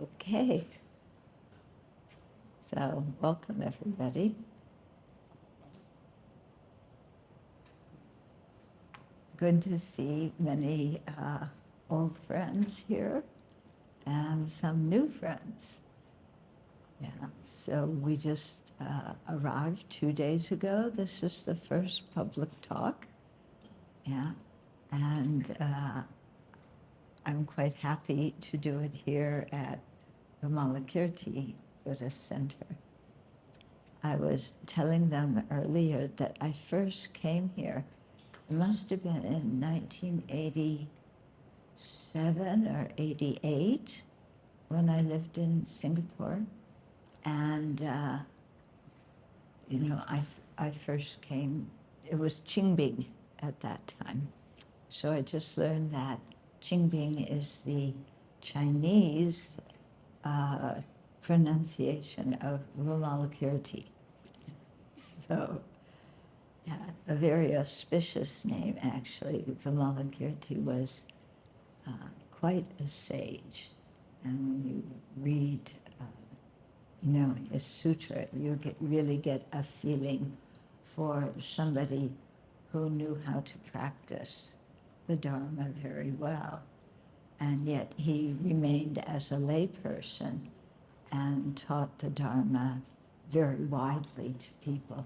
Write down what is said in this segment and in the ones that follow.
Okay. So, welcome everybody. Good to see many old friends here and some new friends. Yeah, so we just arrived 2 days ago. This is the first public talk. Yeah, and I'm quite happy to do it here at Vimalakirti Buddhist Centre. I was telling them earlier that I first came here, it must have been in 1987 or 88 when I lived in Singapore. And, I first came, it was Qingbing at that time. So I just learned that Qingbing is the Chinese pronunciation of Vimalakirti. So, yeah, a very auspicious name, actually. Vimalakirti was quite a sage. And when you read, his sutra, you really get a feeling for somebody who knew how to practice the Dharma very well. And yet he remained as a layperson and taught the Dharma very widely to people.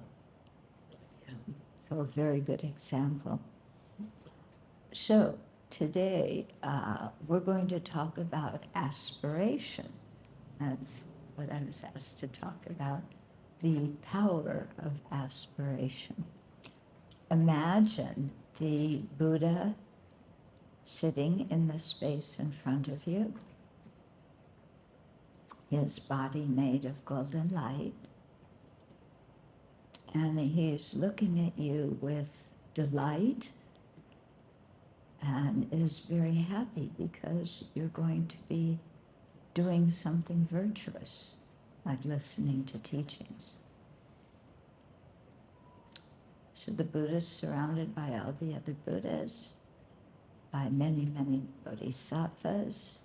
So a very good example. So today we're going to talk about aspiration. That's what I was asked to talk about, the power of aspiration. Imagine the Buddha sitting in the space in front of you, his body made of golden light, and he's looking at you with delight and is very happy because you're going to be doing something virtuous, like listening to teachings. So the Buddha is surrounded by all the other Buddhas, by many, many bodhisattvas.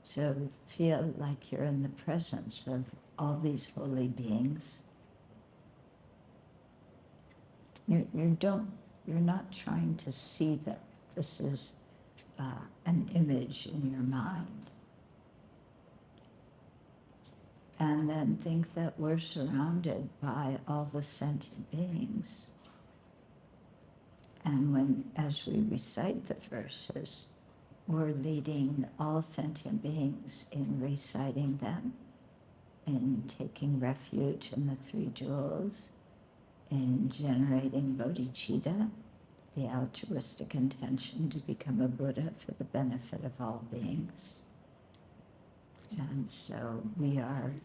So feel like you're in the presence of all these holy beings. You're not trying to see them. This is an image in your mind. And then think that we're surrounded by all the sentient beings. And as we recite the verses, we're leading all sentient beings in reciting them, in taking refuge in the three jewels, in generating bodhicitta, the altruistic intention to become a Buddha for the benefit of all beings. And so we are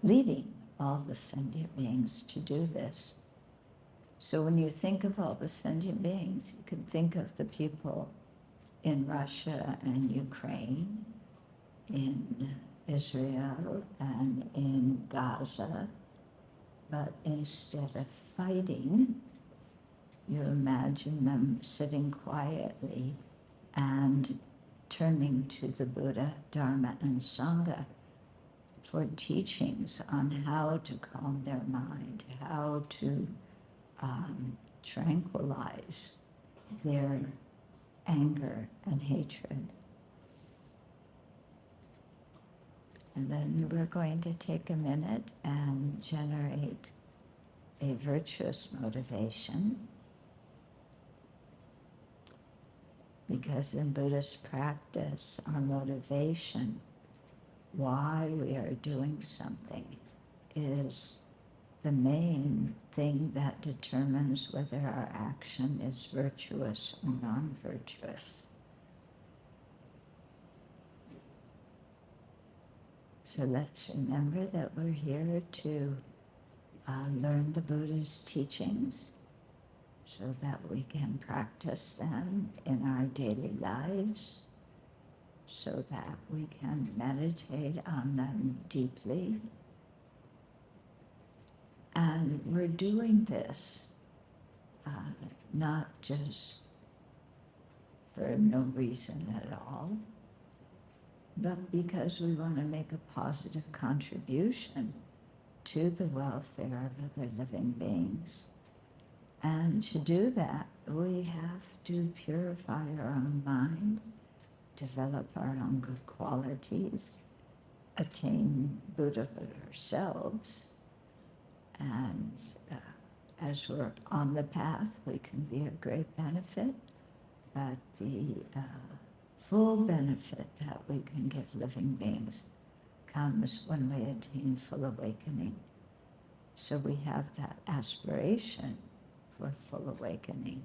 leading all the sentient beings to do this. So when you think of all the sentient beings, you can think of the people in Russia and Ukraine, in Israel and in Gaza, but instead of fighting, you imagine them sitting quietly and turning to the Buddha, Dharma, and Sangha for teachings on how to calm their mind, how to tranquilize their anger and hatred. And then we're going to take a minute and generate a virtuous motivation, because in Buddhist practice, our motivation, why we are doing something, is the main thing that determines whether our action is virtuous or non-virtuous. So let's remember that we're here to learn the Buddha's teachings so that we can practice them in our daily lives, so that we can meditate on them deeply. And we're doing this not just for no reason at all, but because we want to make a positive contribution to the welfare of other living beings. And to do that, we have to purify our own mind, develop our own good qualities, attain Buddhahood ourselves, and as we're on the path, we can be of great benefit, but the full benefit that we can give living beings comes when we attain full awakening. So we have that aspiration for full awakening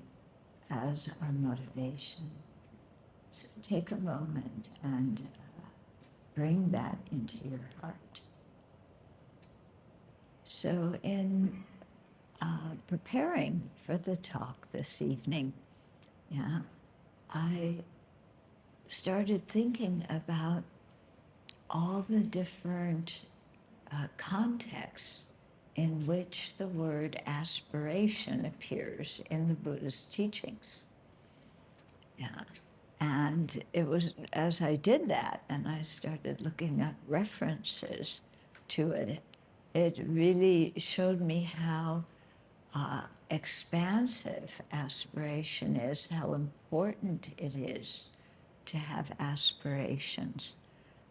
as our motivation. So take a moment and bring that into your heart. So in preparing for the talk this evening, I started thinking about all the different contexts in which the word aspiration appears in the Buddhist teachings. And it was as I did that and I started looking up references to it, it really showed me how expansive aspiration is, how important it is to have aspirations.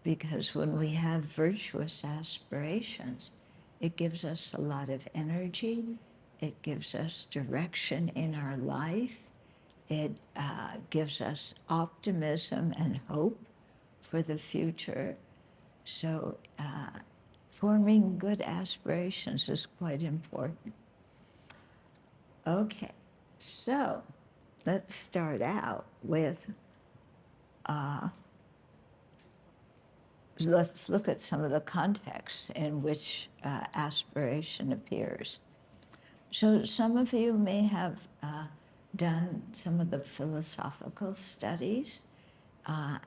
Because when we have virtuous aspirations, it gives us a lot of energy, it gives us direction in our life, it gives us optimism and hope for the future. So forming good aspirations is quite important. Okay, so let's start out with, let's look at some of the contexts in which aspiration appears. So some of you may have done some of the philosophical studies,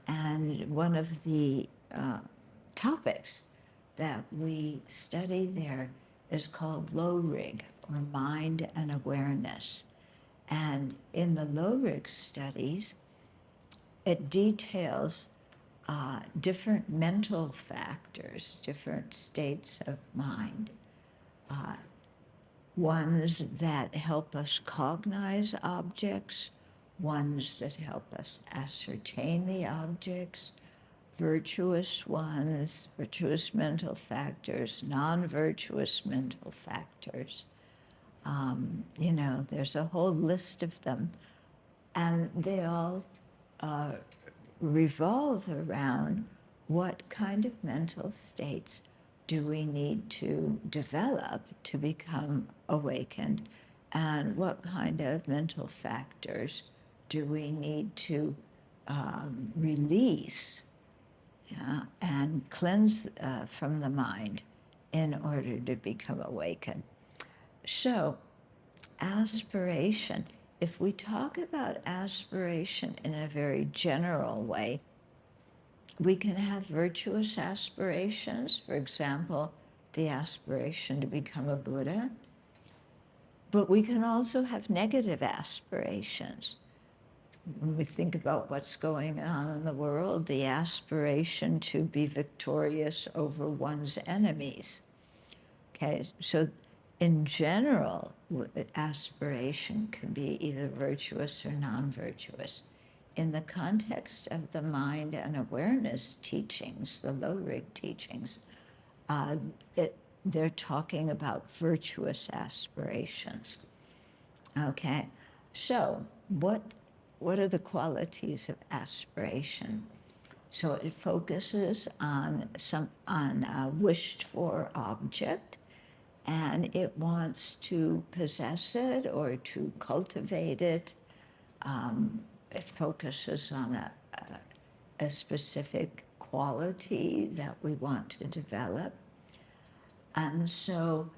and one of the topics that we study there is called low rig, or mind and awareness. And in the low rig studies, it details different mental factors, different states of mind, ones that help us cognize objects, ones that help us ascertain the objects, virtuous ones, virtuous mental factors, non-virtuous mental factors. There's a whole list of them, and they all revolve around what kind of mental states do we need to develop to become awakened, and what kind of mental factors do we need to release and cleanse from the mind in order to become awakened. So, aspiration, if we talk about aspiration in a very general way, we can have virtuous aspirations, for example, the aspiration to become a Buddha, but we can also have negative aspirations. When we think about what's going on in the world, the aspiration to be victorious over one's enemies. Okay, so in general, aspiration can be either virtuous or non-virtuous. In the context of the mind and awareness teachings, the low rig teachings, they're talking about virtuous aspirations. Okay, so what are the qualities of aspiration? So it focuses on a wished for object, and it wants to possess it or to cultivate it. It focuses on a specific quality that we want to develop. And so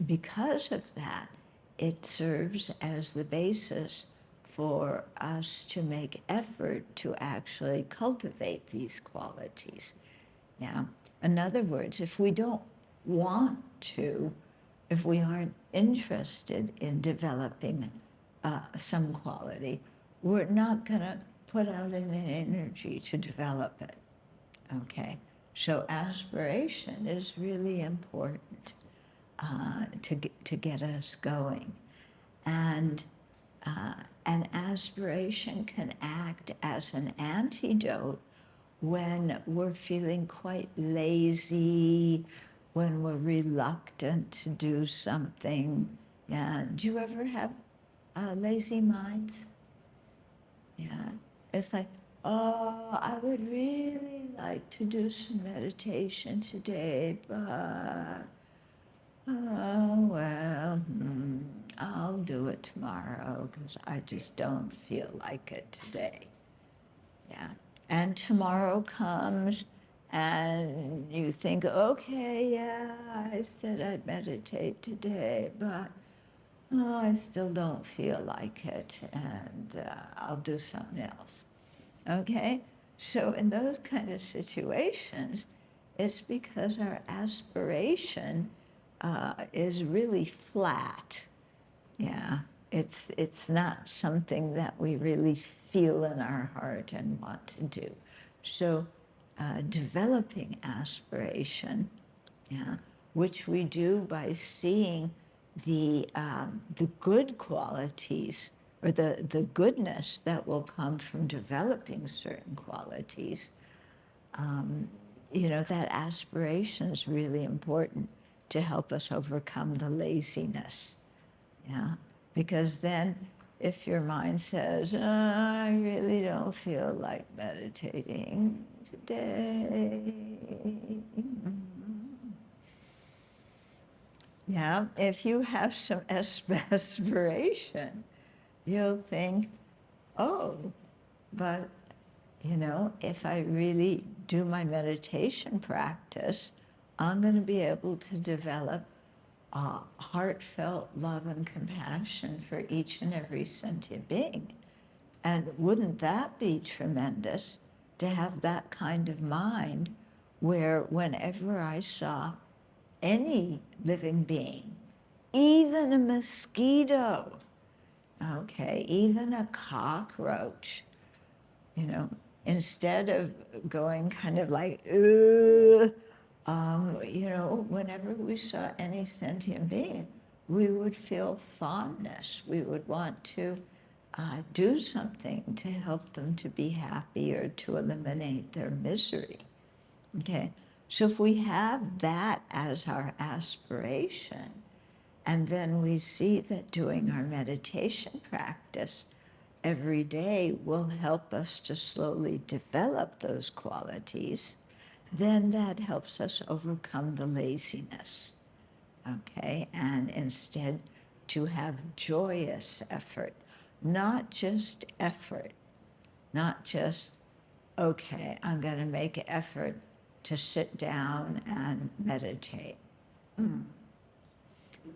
because of that, it serves as the basis for us to make effort to actually cultivate these qualities. Yeah. In other words, if we don't want to, if we aren't interested in developing some quality, we're not going to put out any energy to develop it. Okay, so aspiration is really important to get us going, and aspiration can act as an antidote when we're feeling quite lazy, when we're reluctant to do something. Yeah, do you ever have lazy minds? Yeah, it's like, oh, I would really like to do some meditation today, but, oh, well, I'll do it tomorrow because I just don't feel like it today. Yeah, and tomorrow comes and you think, okay, yeah, I said I'd meditate today, but oh, I still don't feel like it, and I'll do something else. Okay? So in those kind of situations, it's because our aspiration is really flat. Yeah, it's not something that we really feel in our heart and want to do. So developing aspiration, yeah, which we do by seeing the good qualities or the goodness that will come from developing certain qualities, that aspiration is really important to help us overcome the laziness. Yeah, because then if your mind says, I really don't feel like meditating today. Yeah, if you have some aspiration, you'll think, oh, but, if I really do my meditation practice, I'm going to be able to develop heartfelt love and compassion for each and every sentient being. And wouldn't that be tremendous to have that kind of mind where whenever I saw any living being, even a mosquito, okay, even a cockroach, instead of going kind of like, whenever we saw any sentient being, we would feel fondness. We would want to do something to help them to be happy or to eliminate their misery. Okay, so if we have that as our aspiration, and then we see that doing our meditation practice every day will help us to slowly develop those qualities, then that helps us overcome the laziness, okay? And instead to have joyous effort, not just effort, not just, okay, I'm going to make an effort to sit down and meditate.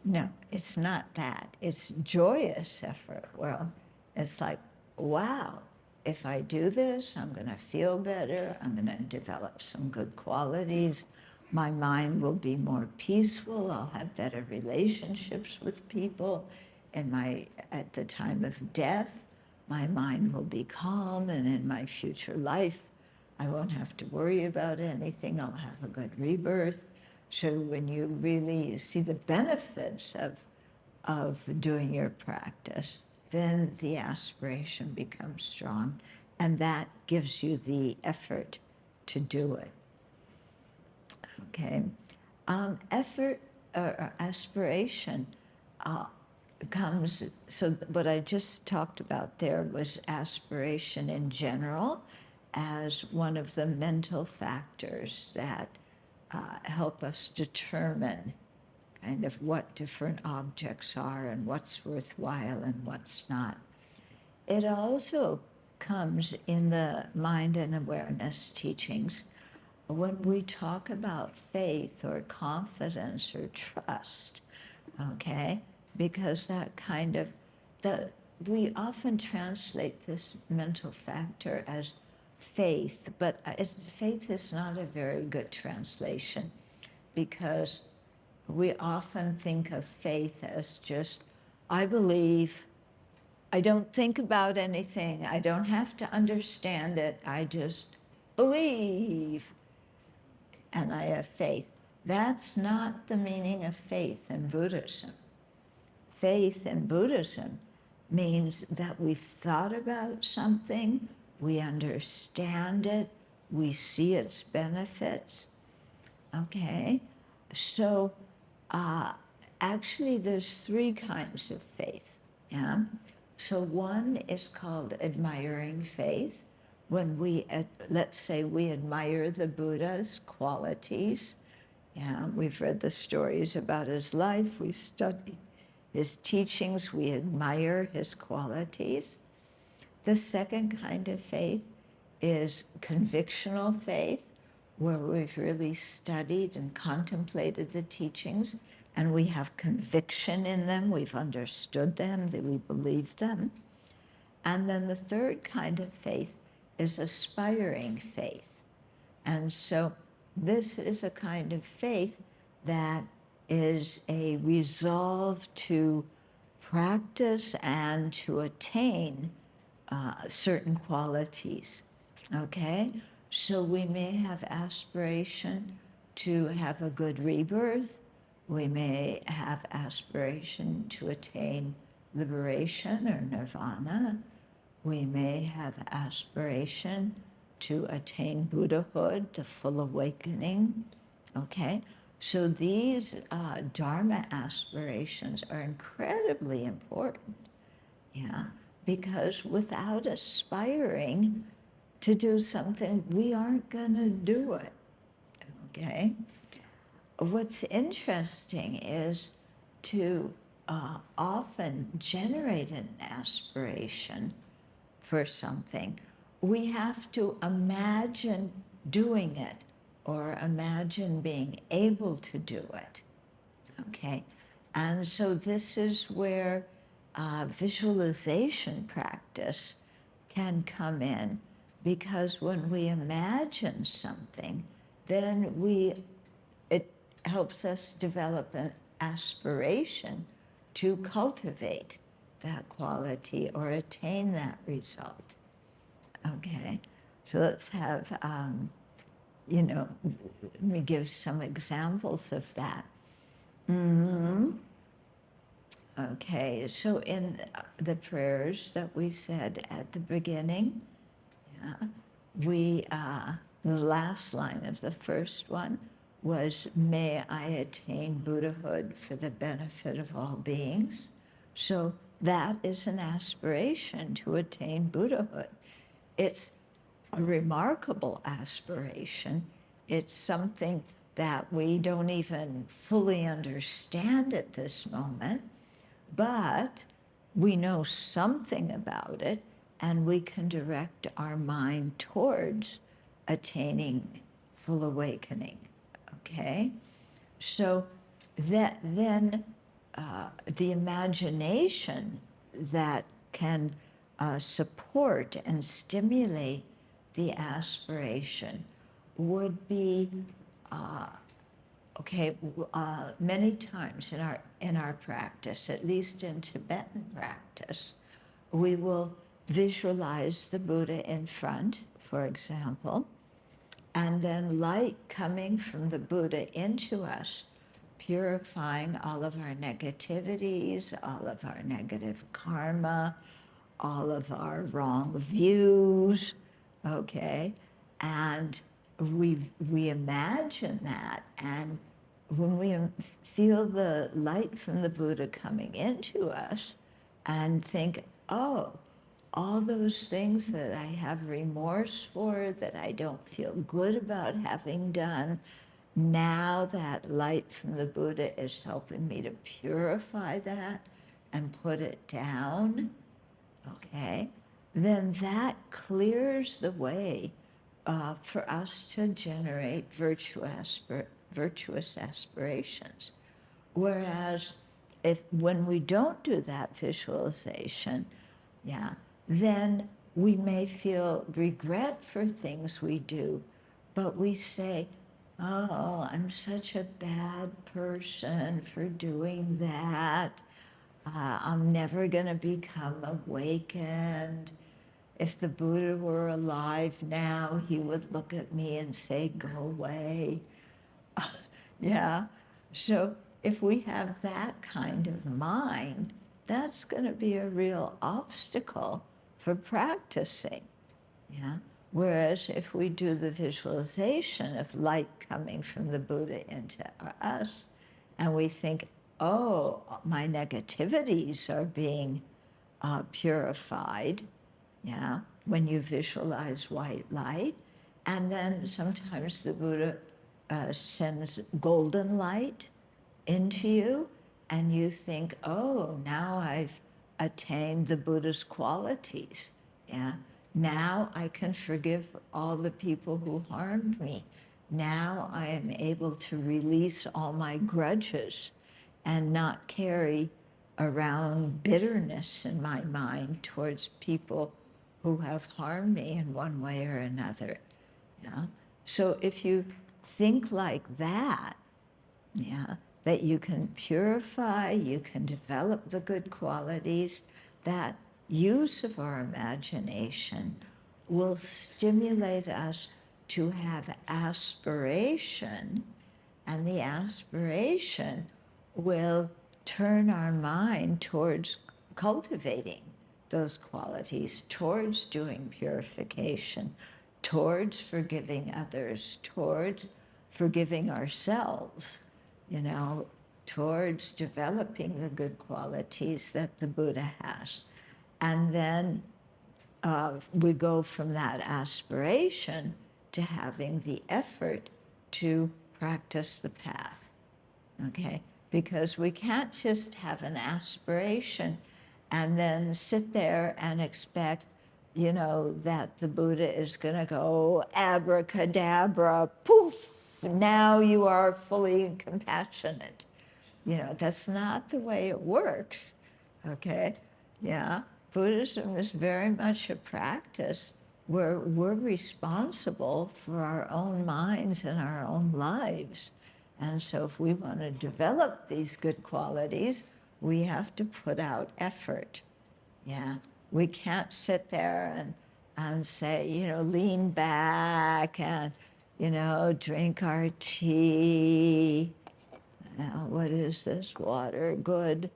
No, it's not that. It's joyous effort. Well, it's like, wow, if I do this, I'm going to feel better. I'm going to develop some good qualities. My mind will be more peaceful. I'll have better relationships with people. At the time of death, my mind will be calm, and in my future life, I won't have to worry about anything. I'll have a good rebirth. So when you really see the benefits of doing your practice, then the aspiration becomes strong, and that gives you the effort to do it. Okay, effort or aspiration comes. So what I just talked about there was aspiration in general as one of the mental factors that help us determine kind of what different objects are and what's worthwhile and what's not. It also comes in the mind and awareness teachings when we talk about faith or confidence or trust, okay? Because that kind of, we often translate this mental factor as faith, but faith is not a very good translation because we often think of faith as just, I believe, I don't think about anything. I don't have to understand it. I just believe and I have faith. That's not the meaning of faith in Buddhism. Faith in Buddhism means that we've thought about something, we understand it, we see its benefits. Okay? So actually there's three kinds of faith. Yeah? So one is called admiring faith. When we, let's say we admire the Buddha's qualities. Yeah, we've read the stories about his life, we study his teachings, we admire his qualities. The second kind of faith is convictional faith, where we've really studied and contemplated the teachings, and we have conviction in them, we've understood them, that we believe them. And then the third kind of faith is aspiring faith. And so this is a kind of faith that is a resolve to practice and to attain certain qualities, okay? So we may have aspiration to have a good rebirth. We may have aspiration to attain liberation or nirvana. We may have aspiration to attain Buddhahood, the full awakening, okay? So these Dharma aspirations are incredibly important, yeah? Because without aspiring to do something, we aren't gonna do it, okay? What's interesting is to often generate an aspiration for something, we have to imagine doing it or imagine being able to do it, okay? And so this is where visualization practice can come in, because when we imagine something, then it helps us develop an aspiration to cultivate that quality or attain that result. Okay, so let's have, let me give some examples of that. Mm-hmm. Okay, so in the prayers that we said at the beginning, yeah, the last line of the first one was, may I attain Buddhahood for the benefit of all beings. So that is an aspiration to attain Buddhahood. It's a remarkable aspiration. It's something that we don't even fully understand at this moment, but we know something about it, and we can direct our mind towards attaining full awakening, okay? So that then the imagination that can support and stimulate the aspiration would be many times in our practice, at least in Tibetan practice, we will visualize the Buddha in front, for example, and then light coming from the Buddha into us, purifying all of our negativities, all of our negative karma, all of our wrong views, okay? And we imagine that, and when we feel the light from the Buddha coming into us and think, oh, all those things that I have remorse for, that I don't feel good about having done, now that light from the Buddha is helping me to purify that and put it down, okay, then that clears the way for us to generate virtuous aspirations. Whereas when we don't do that visualization, yeah, then we may feel regret for things we do, but we say, oh, I'm such a bad person for doing that. I'm never going to become awakened. If the Buddha were alive now, he would look at me and say, go away. Yeah. So if we have that kind of mind, that's going to be a real obstacle for practicing. Yeah. Whereas if we do the visualization of light coming from the Buddha into us, and we think, oh, my negativities are being purified, yeah, when you visualize white light, and then sometimes the Buddha sends golden light into you, and you think, oh, now I've attained the Buddha's qualities, yeah. Now I can forgive all the people who harmed me. Now I am able to release all my grudges and not carry around bitterness in my mind towards people who have harmed me in one way or another. Yeah? So if you think like that, yeah, that you can purify, you can develop the good qualities, that use of our imagination will stimulate us to have aspiration, and the aspiration will turn our mind towards cultivating those qualities, towards doing purification, towards forgiving others, towards forgiving ourselves, you know, towards developing the good qualities that the Buddha has. And then we go from that aspiration to having the effort to practice the path, okay? Because we can't just have an aspiration and then sit there and expect, you know, that the Buddha is going to go abracadabra, poof, now you are fully compassionate. You know, that's not the way it works, okay? Yeah, Buddhism is very much a practice where we're responsible for our own minds and our own lives. And so if we want to develop these good qualities, we have to put out effort. Yeah, we can't sit there and say, you know, lean back and, you know, drink our tea. Now, what is this? Water, good.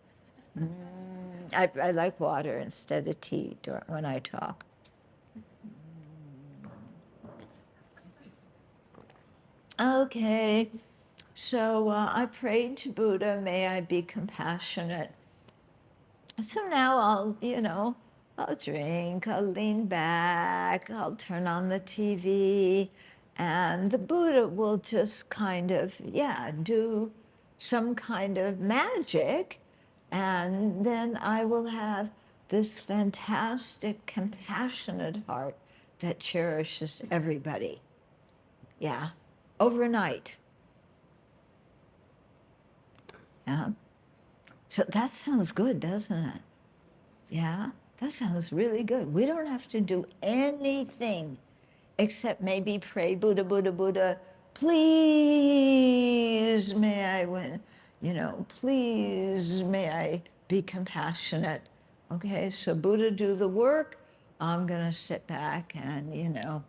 I like water instead of tea when I talk. Okay, so I prayed to Buddha, may I be compassionate. So now I'll, you know, I'll drink, I'll lean back, I'll turn on the TV, and the Buddha will just kind of, yeah, do some kind of magic, and then I will have this fantastic, compassionate heart that cherishes everybody. Yeah, overnight. Yeah. So that sounds good, doesn't it? Yeah, that sounds really good. We don't have to do anything except maybe pray, Buddha, Buddha, Buddha, please may I win, you know, please may I be compassionate. Okay, so Buddha do the work. I'm going to sit back and, you know,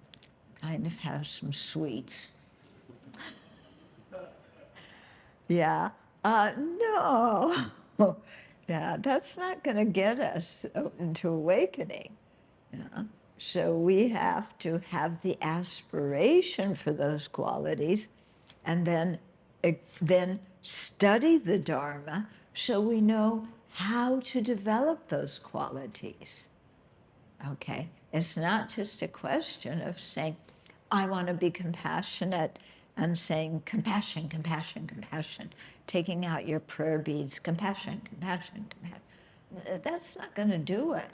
kind of have some sweets. Yeah, no. Yeah, that's not going to get us into awakening. Yeah. So we have to have the aspiration for those qualities, and then study the Dharma so we know how to develop those qualities. Okay, it's not just a question of saying, I want to be compassionate, and saying compassion, compassion, compassion, taking out your prayer beads, compassion, compassion, compassion. That's not going to do it,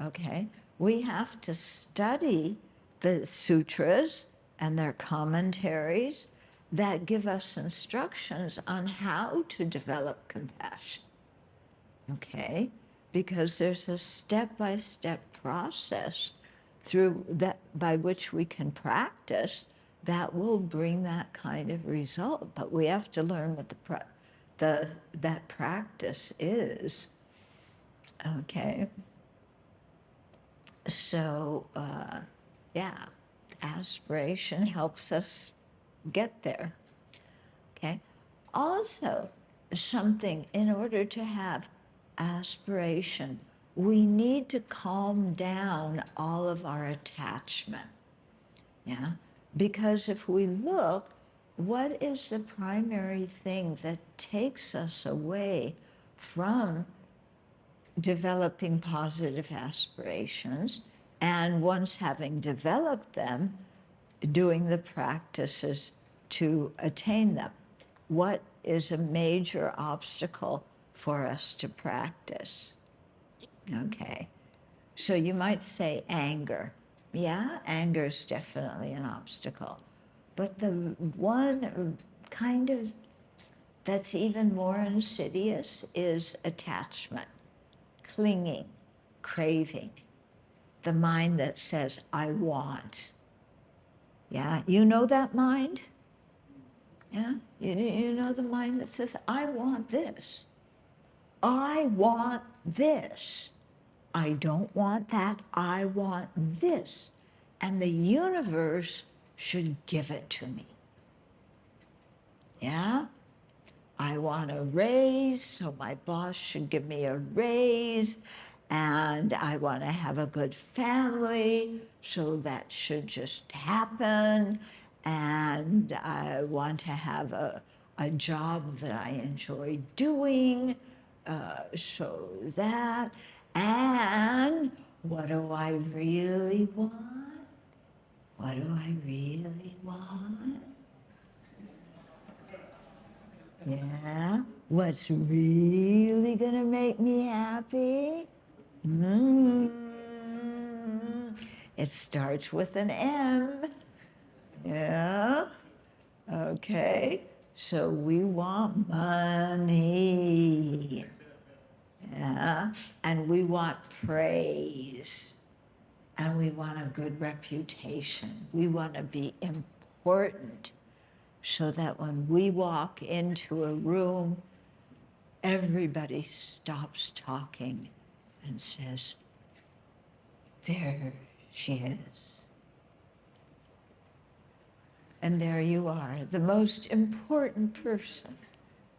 okay? We have to study the sutras and their commentaries that give us instructions on how to develop compassion, okay? Because there's a step-by-step process through that by which we can practice that will bring that kind of result. But we have to learn what that practice is. Okay. So, yeah, aspiration helps us get there. Okay. Also, something, in order to have aspiration, we need to calm down all of our attachment. Yeah. Because if we look, what is the primary thing that takes us away from developing positive aspirations, and once having developed them, doing the practices to attain them? What is a major obstacle for us to practice? Okay, so you might say anger. Yeah, anger is definitely an obstacle. But the one kind of that's even more insidious is attachment, clinging, craving, the mind that says, I want. Yeah, you know that mind? Yeah, you know the mind that says, I want this. I want this. I don't want that. I want this. And the universe should give it to me. Yeah? I want a raise, so my boss should give me a raise. And I want to have a good family, so that should just happen. And I want to have a job that I enjoy doing, so that. And what do I really want? What do I really want? Yeah, what's really gonna make me happy? It starts with an M. Yeah, okay. So we want money. Yeah, and we want praise. And we want a good reputation. We want to be important, so that when we walk into a room, everybody stops talking and says, there she is. And there you are, the most important person.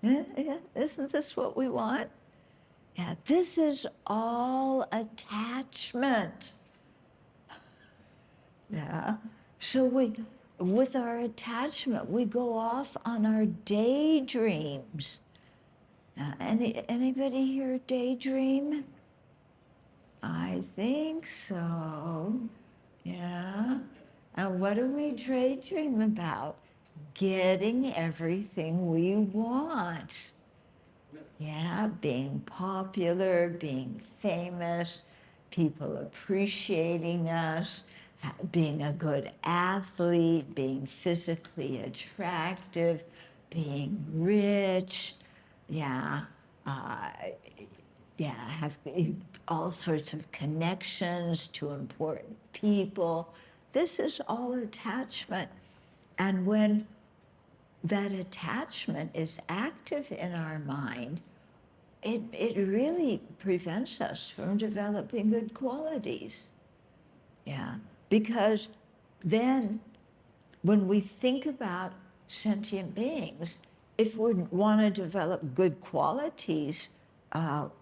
Yeah, isn't this what we want? Yeah, this is all attachment. Yeah, so with our attachment, we go off on our daydreams. Anybody here daydream? I think so. Yeah. And what do we daydream about? Getting everything we want. Yeah, being popular, being famous, people appreciating us, being a good athlete, being physically attractive, being rich. Yeah, have all sorts of connections to important people. This is all attachment. And when that attachment is active in our mind, it really prevents us from developing good qualities. Yeah, because then when we think about sentient beings, if we want to develop good qualities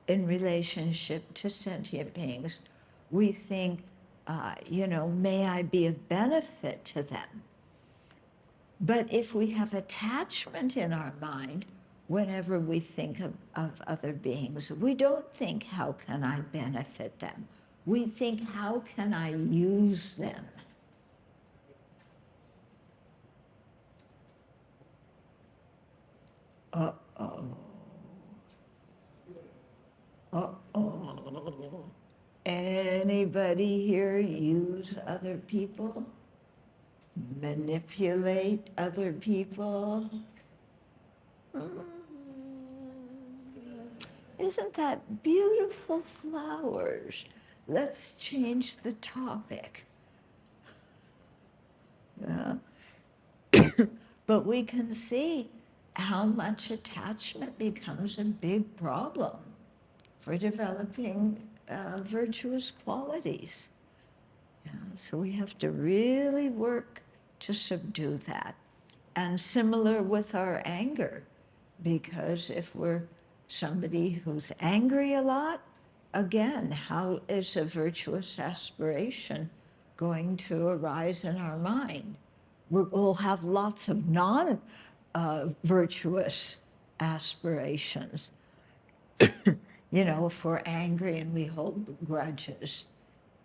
in relationship to sentient beings, we think, may I be of benefit to them? But if we have attachment in our mind, whenever we think of other beings, we don't think, how can I benefit them? We think, how can I use them? Uh-oh. Uh-oh. Anybody here use other people? Manipulate other people? Isn't that beautiful flowers? Let's change the topic. Yeah. But we can see how much attachment becomes a big problem for developing virtuous qualities. Yeah, so we have to really work to subdue that. And similar with our anger, because if we're somebody who's angry a lot, again, how is a virtuous aspiration going to arise in our mind? We'll have lots of non-virtuous aspirations. You know, if we're angry and we hold grudges,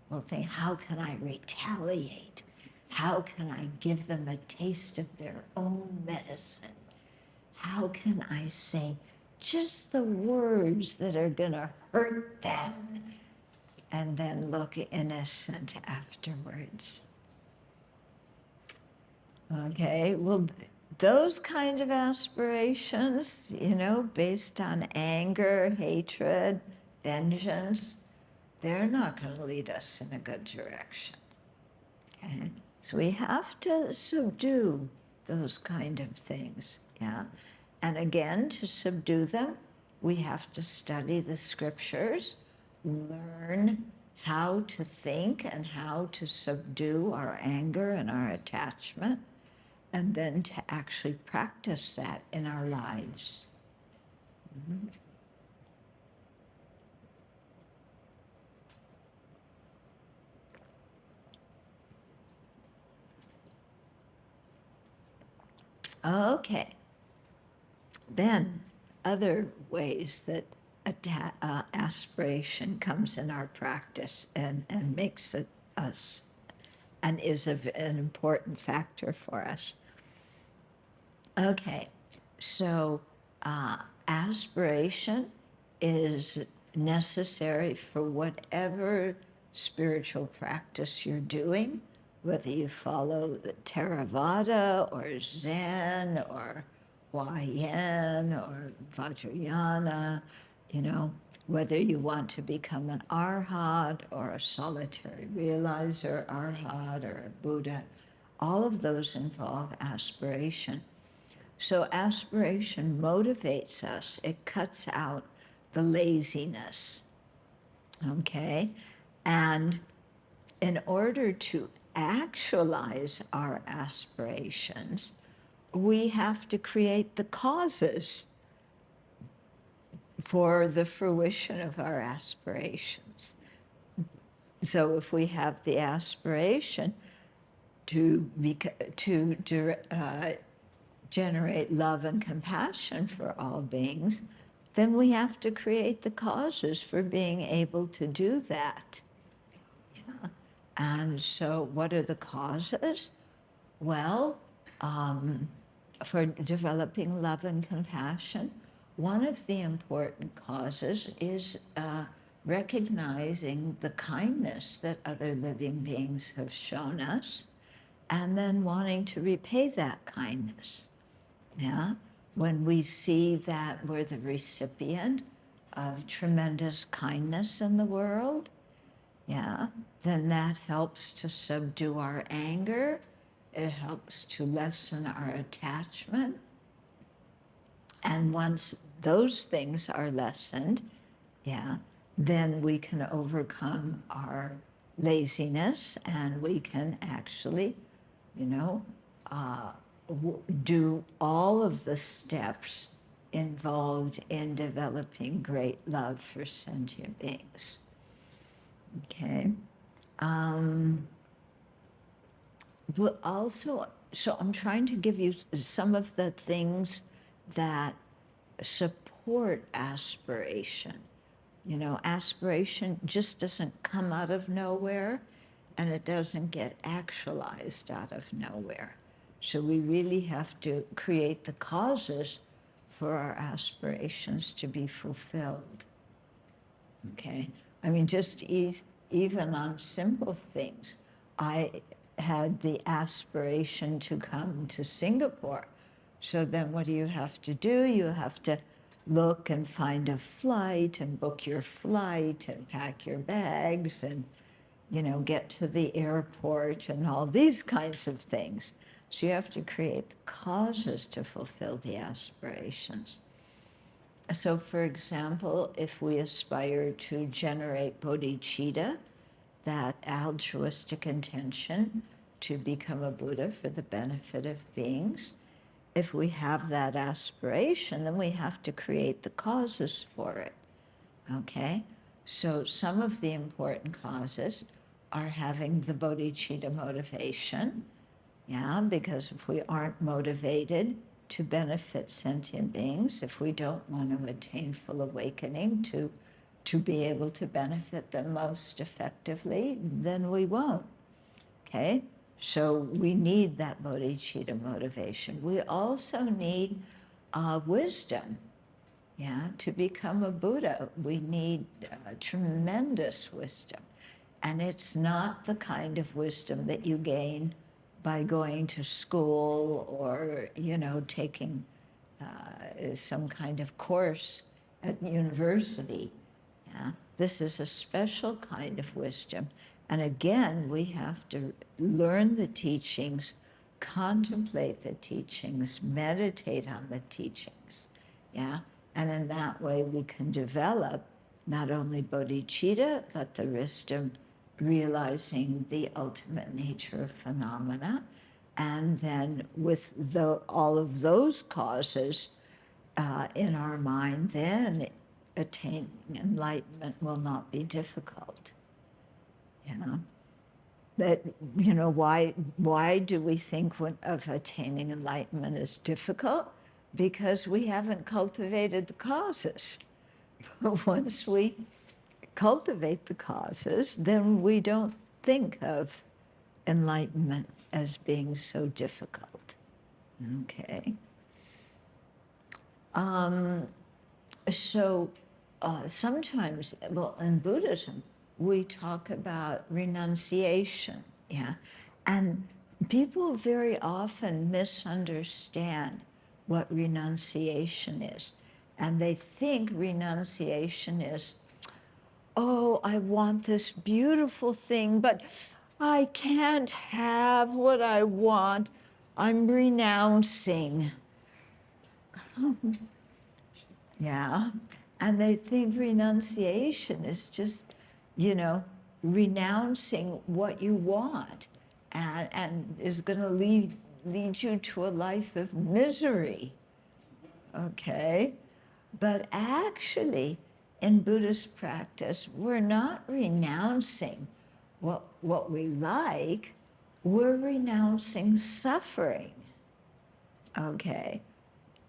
we'll think, how can I retaliate? How can I give them a taste of their own medicine? How can I say just the words that are going to hurt them and then look innocent afterwards? Okay, well, those kind of aspirations, you know, based on anger, hatred, vengeance, they're not going to lead us in a good direction. Okay, so we have to subdue those kind of things, yeah? And again, to subdue them, we have to study the scriptures, learn how to think and how to subdue our anger and our attachment, and then to actually practice that in our lives. Mm-hmm. Okay. Then, other ways that aspiration comes in our practice and makes it us and is an important factor for us. Okay, so aspiration is necessary for whatever spiritual practice you're doing, whether you follow the Theravada or Zen or YN or Vajrayana, you know, whether you want to become an arhat or a solitary realizer, arhat or a Buddha, all of those involve aspiration. So aspiration motivates us. It cuts out the laziness, okay? And in order to actualize our aspirations, we have to create the causes for the fruition of our aspirations. So if we have the aspiration to generate love and compassion for all beings, then we have to create the causes for being able to do that. Yeah. And so what are the causes? Well, for developing love and compassion, one of the important causes is recognizing the kindness that other living beings have shown us, and then wanting to repay that kindness. Yeah? When we see that we're the recipient of tremendous kindness in the world, yeah, then that helps to subdue our anger. It helps to lessen our attachment. And once those things are lessened, yeah, then we can overcome our laziness and we can actually, you know, do all of the steps involved in developing great love for sentient beings. Okay. But also, so I'm trying to give you some of the things that support aspiration. You know, aspiration just doesn't come out of nowhere, and it doesn't get actualized out of nowhere. So we really have to create the causes for our aspirations to be fulfilled. Okay? I mean, just even on simple things. I had the aspiration to come to Singapore. So then what do you have to do? You have to look and find a flight and book your flight and pack your bags and, you know, get to the airport and all these kinds of things. So you have to create the causes to fulfill the aspirations. So for example, if we aspire to generate bodhicitta, that altruistic intention to become a Buddha for the benefit of beings, if we have that aspiration, then we have to create the causes for it, okay? So some of the important causes are having the bodhicitta motivation, yeah, because if we aren't motivated to benefit sentient beings, if we don't want to attain full awakening to be able to benefit them most effectively, then we won't, okay? So we need that bodhicitta motivation. We also need wisdom, yeah, to become a Buddha. We need tremendous wisdom. And it's not the kind of wisdom that you gain by going to school or, you know, taking some kind of course at university. Yeah? This is a special kind of wisdom. And again, we have to learn the teachings, contemplate the teachings, meditate on the teachings. Yeah? And in that way, we can develop not only bodhicitta, but the wisdom realizing the ultimate nature of phenomena. And then with all of those causes in our mind, then attaining enlightenment will not be difficult. You know? That, you know, why do we think of attaining enlightenment as difficult? Because we haven't cultivated the causes. But once we cultivate the causes, then we don't think of enlightenment as being so difficult. Okay. Sometimes, well, in Buddhism, we talk about renunciation, yeah? And people very often misunderstand what renunciation is. And they think renunciation is, oh, I want this beautiful thing, but I can't have what I want. I'm renouncing. Yeah, and they think renunciation is just, you know, renouncing what you want and is going to lead you to a life of misery, okay? But actually, in Buddhist practice, we're not renouncing what we like, we're renouncing suffering, okay?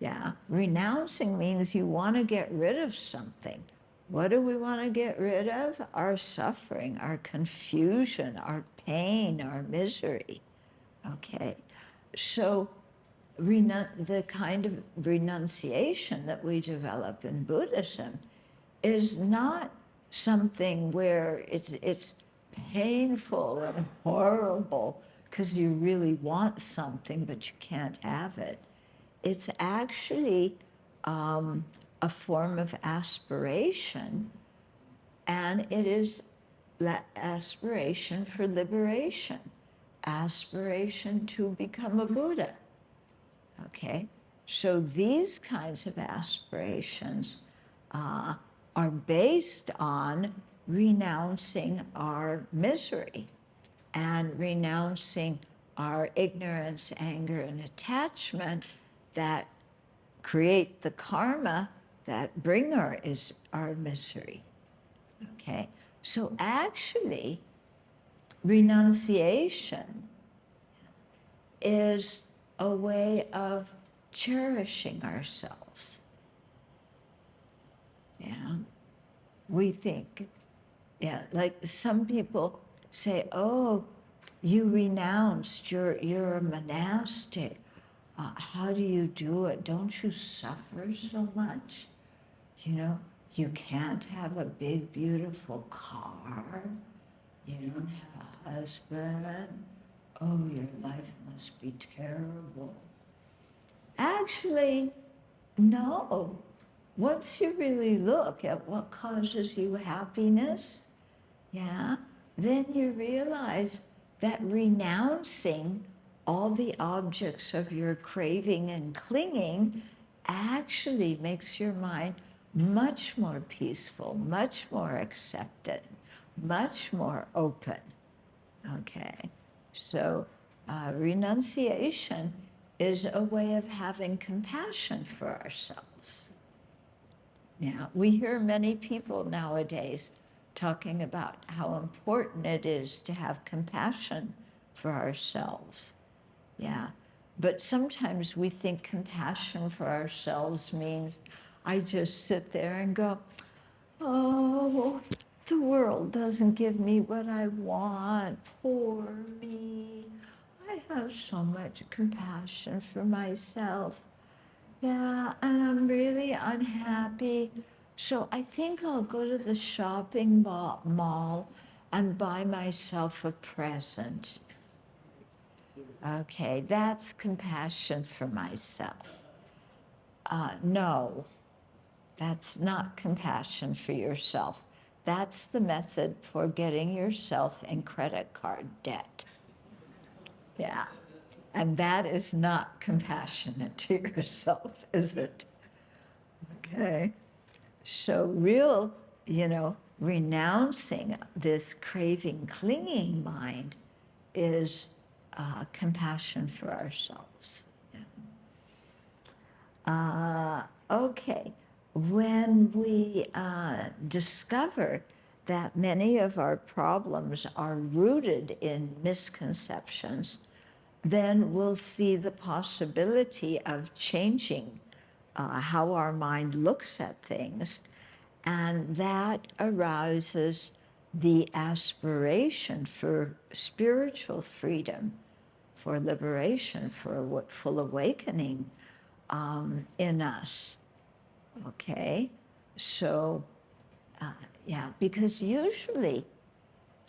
Yeah, renouncing means you want to get rid of something. What do we want to get rid of? Our suffering, our confusion, our pain, our misery, okay? So the kind of renunciation that we develop in Buddhism is not something where it's painful and horrible because you really want something but you can't have it. It's actually a form of aspiration, and it is aspiration for liberation, aspiration to become a Buddha. Okay, so these kinds of aspirations are based on renouncing our misery and renouncing our ignorance, anger, and attachment that create the karma that bring our misery. Okay, so actually, renunciation is a way of cherishing ourselves. Yeah, we think, yeah, like some people say, oh, you renounced, you're a monastic. How do you do it? Don't you suffer so much? You know, you can't have a big, beautiful car. You don't have a husband. Oh, your life must be terrible. Actually, no. Once you really look at what causes you happiness, yeah, then you realize that renouncing all the objects of your craving and clinging actually makes your mind much more peaceful, much more accepted, much more open. Okay, so renunciation is a way of having compassion for ourselves. Now, we hear many people nowadays talking about how important it is to have compassion for ourselves. Yeah, but sometimes we think compassion for ourselves means I just sit there and go, oh, the world doesn't give me what I want, poor me. I have so much compassion for myself. Yeah, and I'm really unhappy. So I think I'll go to the shopping mall and buy myself a present. Okay, that's compassion for myself. No, that's not compassion for yourself. That's the method for getting yourself in credit card debt. Yeah. And that is not compassionate to yourself, is it? Okay. So real, renouncing this craving, clinging mind is compassion for ourselves. Yeah. Okay. When we discover that many of our problems are rooted in misconceptions, then we'll see the possibility of changing how our mind looks at things, and that arouses the aspiration for spiritual freedom, for liberation, for full awakening in us. Okay, so yeah, because usually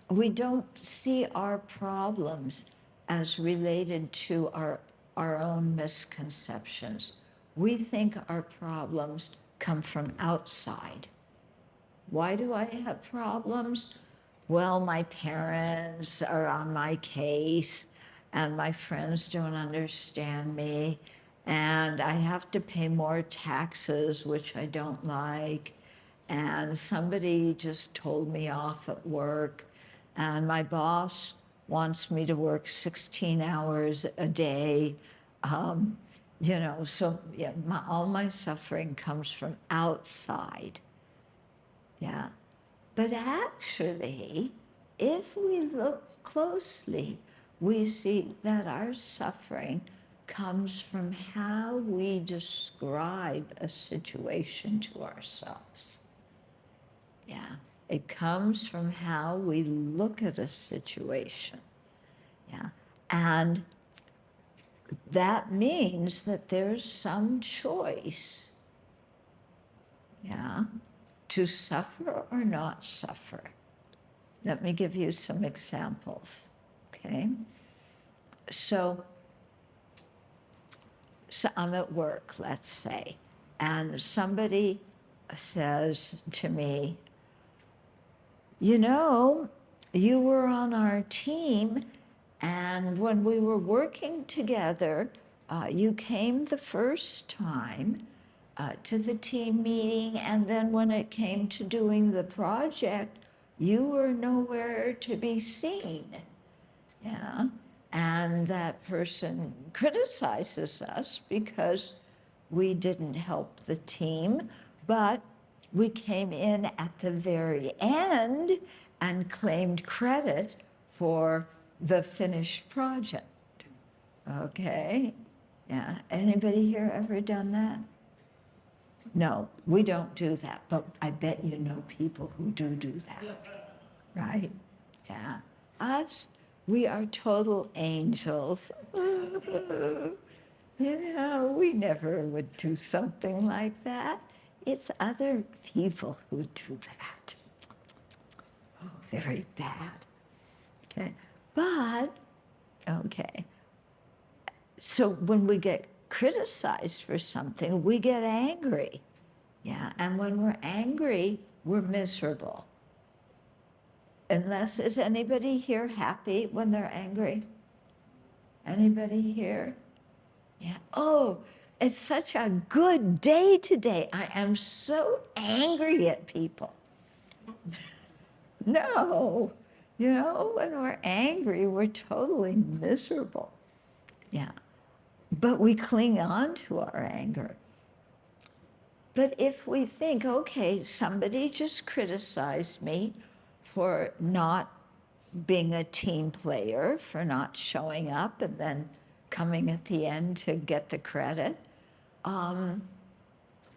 we don't see our problems as related to our own misconceptions. We think our problems come from outside. Why do I have problems? Well, my parents are on my case, and my friends don't understand me, and I have to pay more taxes, which I don't like, and somebody just told me off at work, and my boss wants me to work 16 hours a day. So yeah, all my suffering comes from outside. Yeah. But actually, if we look closely, we see that our suffering comes from how we describe a situation to ourselves. Yeah. It comes from how we look at a situation. Yeah. And that means that there's some choice, yeah, to suffer or not suffer. Let me give you some examples, okay? So I'm at work, let's say, and somebody says to me, you were on our team, and when we were working together, you came the first time to the team meeting, and then when it came to doing the project, you were nowhere to be seen. Yeah, and that person criticizes us because we didn't help the team, but we came in at the very end and claimed credit for the finished project. Okay, yeah. Anybody here ever done that? No, we don't do that, but I bet you know people who do that, right? Yeah. Us, we are total angels. We never would do something like that. It's other people who do that. Oh, very bad. Okay, but, okay. So when we get criticized for something, we get angry. Yeah, and when we're angry, we're miserable. Is anybody here happy when they're angry? Anybody here? Yeah. Oh, it's such a good day today. I am so angry at people. No, when we're angry, we're totally miserable. Yeah. But we cling on to our anger. But if we think, okay, somebody just criticized me for not being a team player, for not showing up and then coming at the end to get the credit,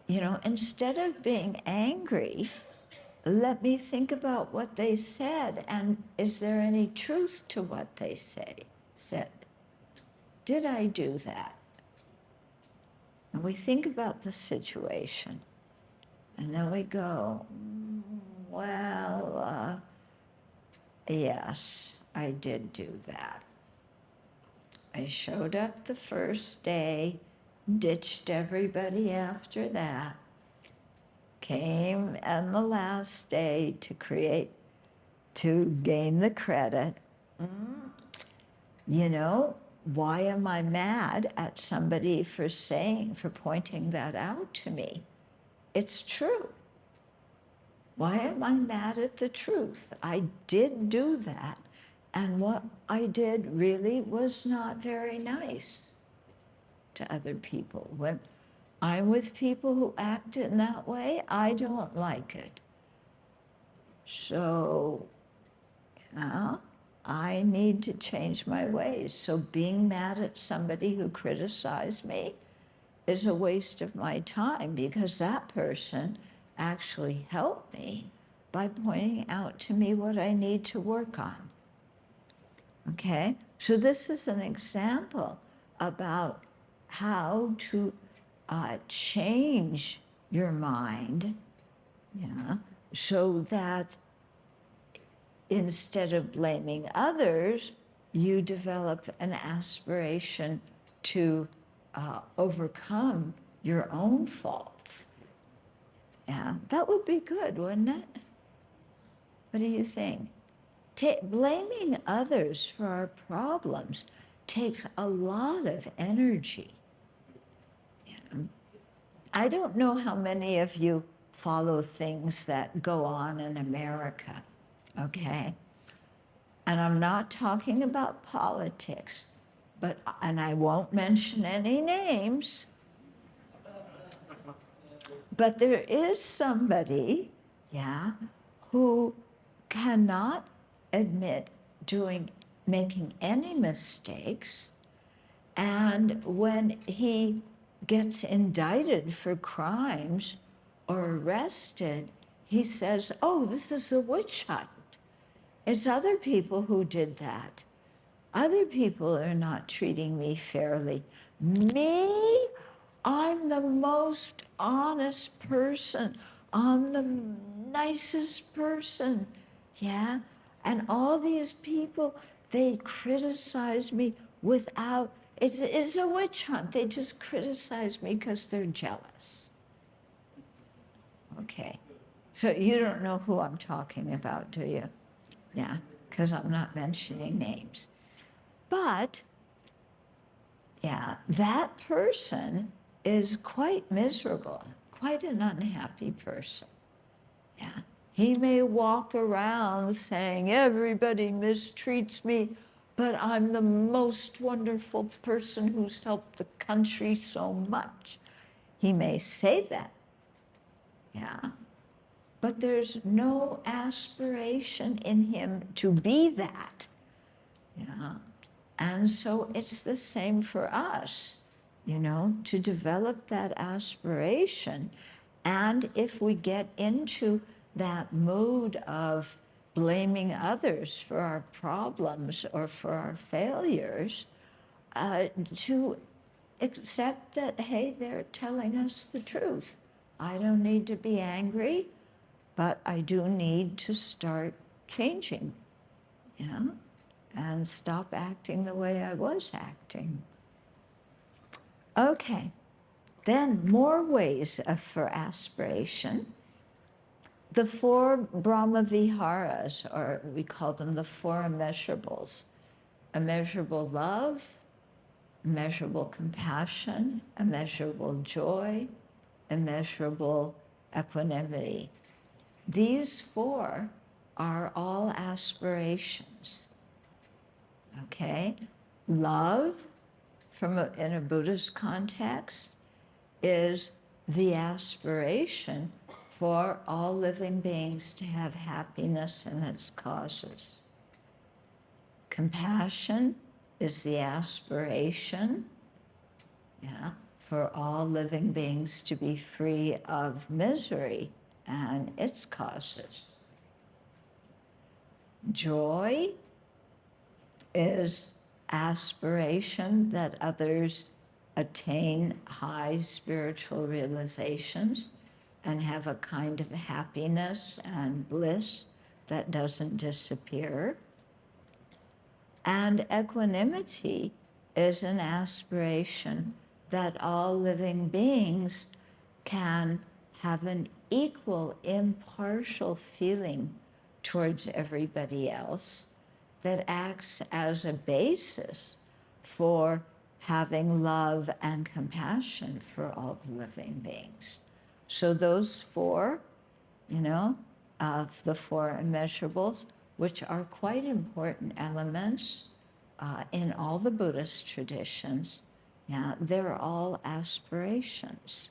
instead of being angry, let me think about what they said, and is there any truth to what they said? Did I do that? And we think about the situation, and then we go, well, yes, I did do that. I showed up the first day, ditched everybody after that, came on the last day to gain the credit. Why am I mad at somebody for pointing that out to me? It's true. Why am I mad at the truth? I did do that, and what I did really was not very nice to other people. When I'm with people who act in that way, I don't like it. So, I need to change my ways. So being mad at somebody who criticized me is a waste of my time, because that person actually helped me by pointing out to me what I need to work on. Okay? So this is an example about how to change your mind, so that instead of blaming others, you develop an aspiration to overcome your own faults. Yeah, that would be good, wouldn't it? What do you think? Blaming others for our problems takes a lot of energy. I don't know how many of you follow things that go on in America, okay? And I'm not talking about politics, and I won't mention any names, but there is somebody, who cannot admit making any mistakes, and when he gets indicted for crimes or arrested, he says, oh, this is a witch hunt. It's other people who did that. Other people are not treating me fairly. Me? I'm the most honest person. I'm the nicest person. Yeah? And all these people, they criticize me without, it's a witch hunt. They just criticize me because they're jealous. Okay. So you don't know who I'm talking about, do you? Yeah, because I'm not mentioning names. But, that person is quite miserable, quite an unhappy person. Yeah. He may walk around saying, everybody mistreats me, but I'm the most wonderful person who's helped the country so much. He may say that, but there's no aspiration in him to be that. And so it's the same for us, to develop that aspiration. And if we get into that mood of blaming others for our problems or for our failures, to accept that, hey, they're telling us the truth. I don't need to be angry, but I do need to start changing, and stop acting the way I was acting. Okay, then more ways for aspiration. The 4 Brahma Viharas, or we call them the 4 immeasurables. Immeasurable love, immeasurable compassion, immeasurable joy, immeasurable equanimity. These four are all aspirations, okay? Love, in a Buddhist context, is the aspiration for all living beings to have happiness and its causes. Compassion is the aspiration, for all living beings to be free of misery and its causes. Joy is aspiration that others attain high spiritual realizations and have a kind of happiness and bliss that doesn't disappear. And equanimity is an aspiration that all living beings can have an equal, impartial feeling towards everybody else that acts as a basis for having love and compassion for all the living beings. So those four, of the four immeasurables, which are quite important elements in all the Buddhist traditions, they're all aspirations.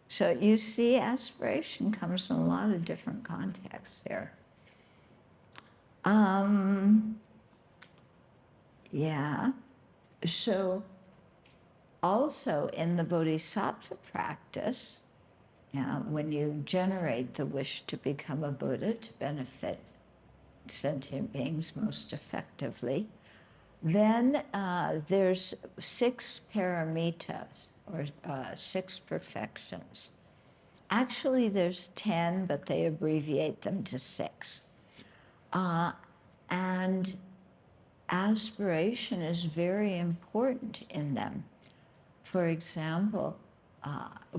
So you see, aspiration comes in a lot of different contexts there. So also in the bodhisattva practice, when you generate the wish to become a Buddha to benefit sentient beings most effectively, then there's 6 paramitas, or 6 perfections. Actually, there's 10, but they abbreviate them to 6. And aspiration is very important in them. For example,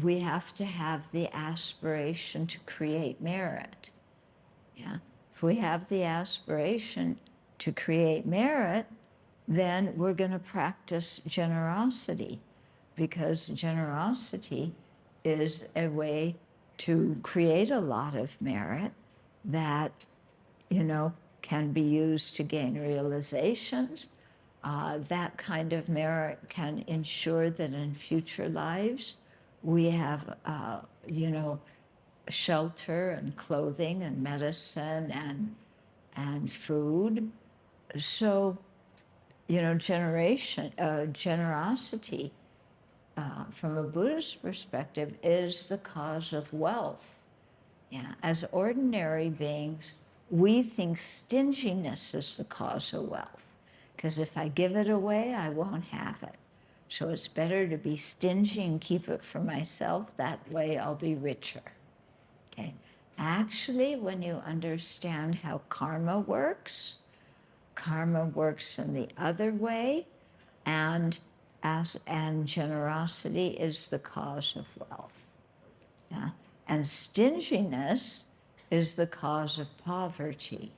we have to have the aspiration to create merit. If we have the aspiration to create merit, then we're going to practice generosity, because generosity is a way to create a lot of merit that, can be used to gain realizations. That kind of merit can ensure that in future lives we have, shelter and clothing and medicine and food. So, generosity from a Buddhist perspective is the cause of wealth. As ordinary beings, we think stinginess is the cause of wealth, because if I give it away, I won't have it. So it's better to be stingy and keep it for myself. That way I'll be richer. Okay. Actually, when you understand how karma works in the other way, and generosity is the cause of wealth. And stinginess is the cause of poverty.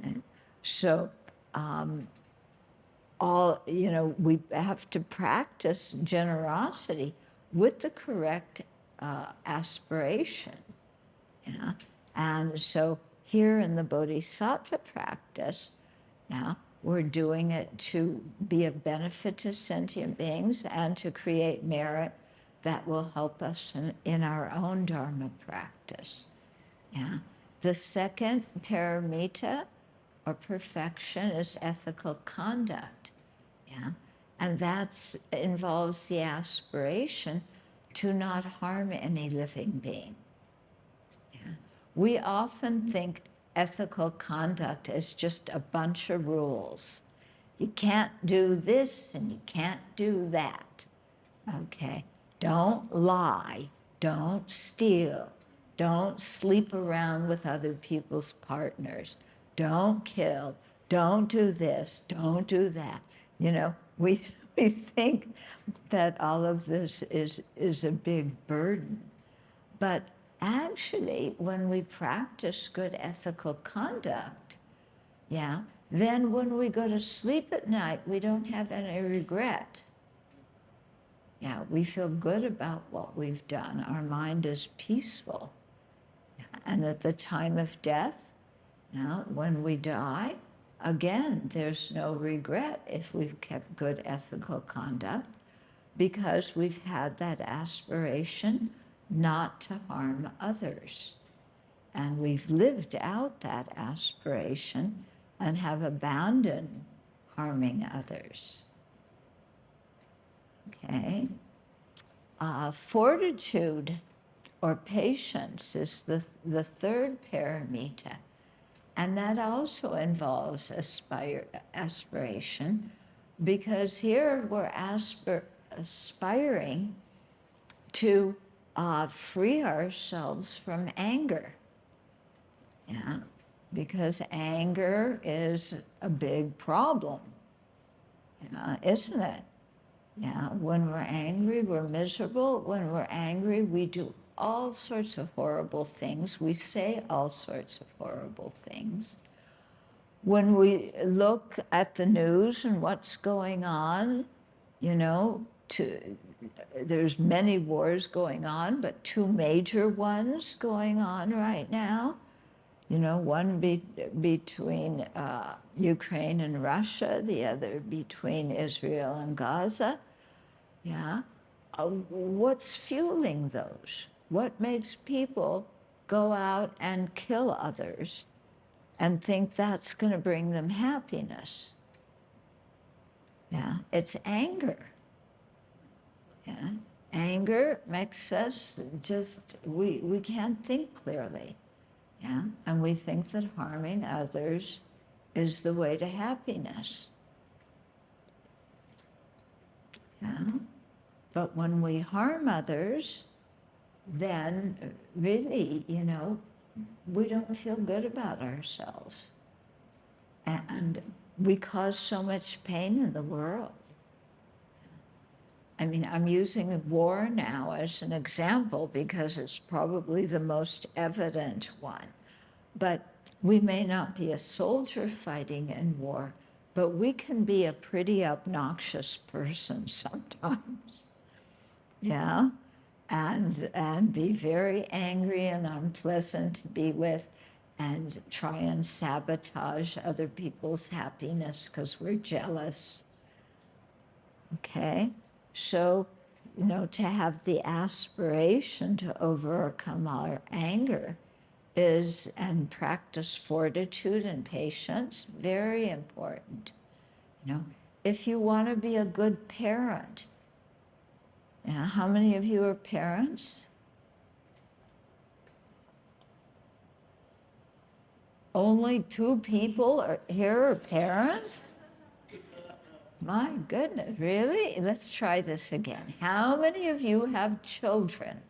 Okay. So we have to practice generosity with the correct aspiration. And so here in the bodhisattva practice, we're doing it to be of benefit to sentient beings and to create merit that will help us in our own Dharma practice. The second paramita, or perfection, is ethical conduct. And that involves the aspiration to not harm any living being. We often think ethical conduct is just a bunch of rules. You can't do this and you can't do that. Okay, don't lie, don't steal, don't sleep around with other people's partners, don't kill, don't do this, don't do that. We think that all of this is a big burden. But actually, when we practice good ethical conduct, then when we go to sleep at night, we don't have any regret. Yeah, we feel good about what we've done. Our mind is peaceful. And at the time of death, now when we die, again, there's no regret if we've kept good ethical conduct, because we've had that aspiration not to harm others. And we've lived out that aspiration and have abandoned harming others. Okay? Fortitude or patience is the third paramita. And that also involves aspiration, because here we're aspiring to free ourselves from anger. Yeah, because anger is a big problem, isn't it? Yeah, when we're angry, we're miserable. When we're angry, we do all sorts of horrible things. We say all sorts of horrible things. When we look at the news and what's going on, there's many wars going on, but two major ones going on right now. One between Ukraine and Russia, the other between Israel and Gaza. Yeah. What's fueling those? What makes people go out and kill others and think that's going to bring them happiness? Yeah, it's anger. Yeah, anger makes us we can't think clearly. Yeah, and we think that harming others is the way to happiness. Yeah, but when we harm others, then really, we don't feel good about ourselves. And we cause so much pain in the world. I mean, I'm using war now as an example because it's probably the most evident one. But we may not be a soldier fighting in war, but we can be a pretty obnoxious person sometimes. Yeah? And be very angry and unpleasant to be with, and try and sabotage other people's happiness because we're jealous. Okay? So, to have the aspiration to overcome our anger and practice fortitude and patience, very important. If you want to be a good parent, how many of you are parents? Only 2 people here are parents? My goodness, really? Let's try this again. How many of you have children?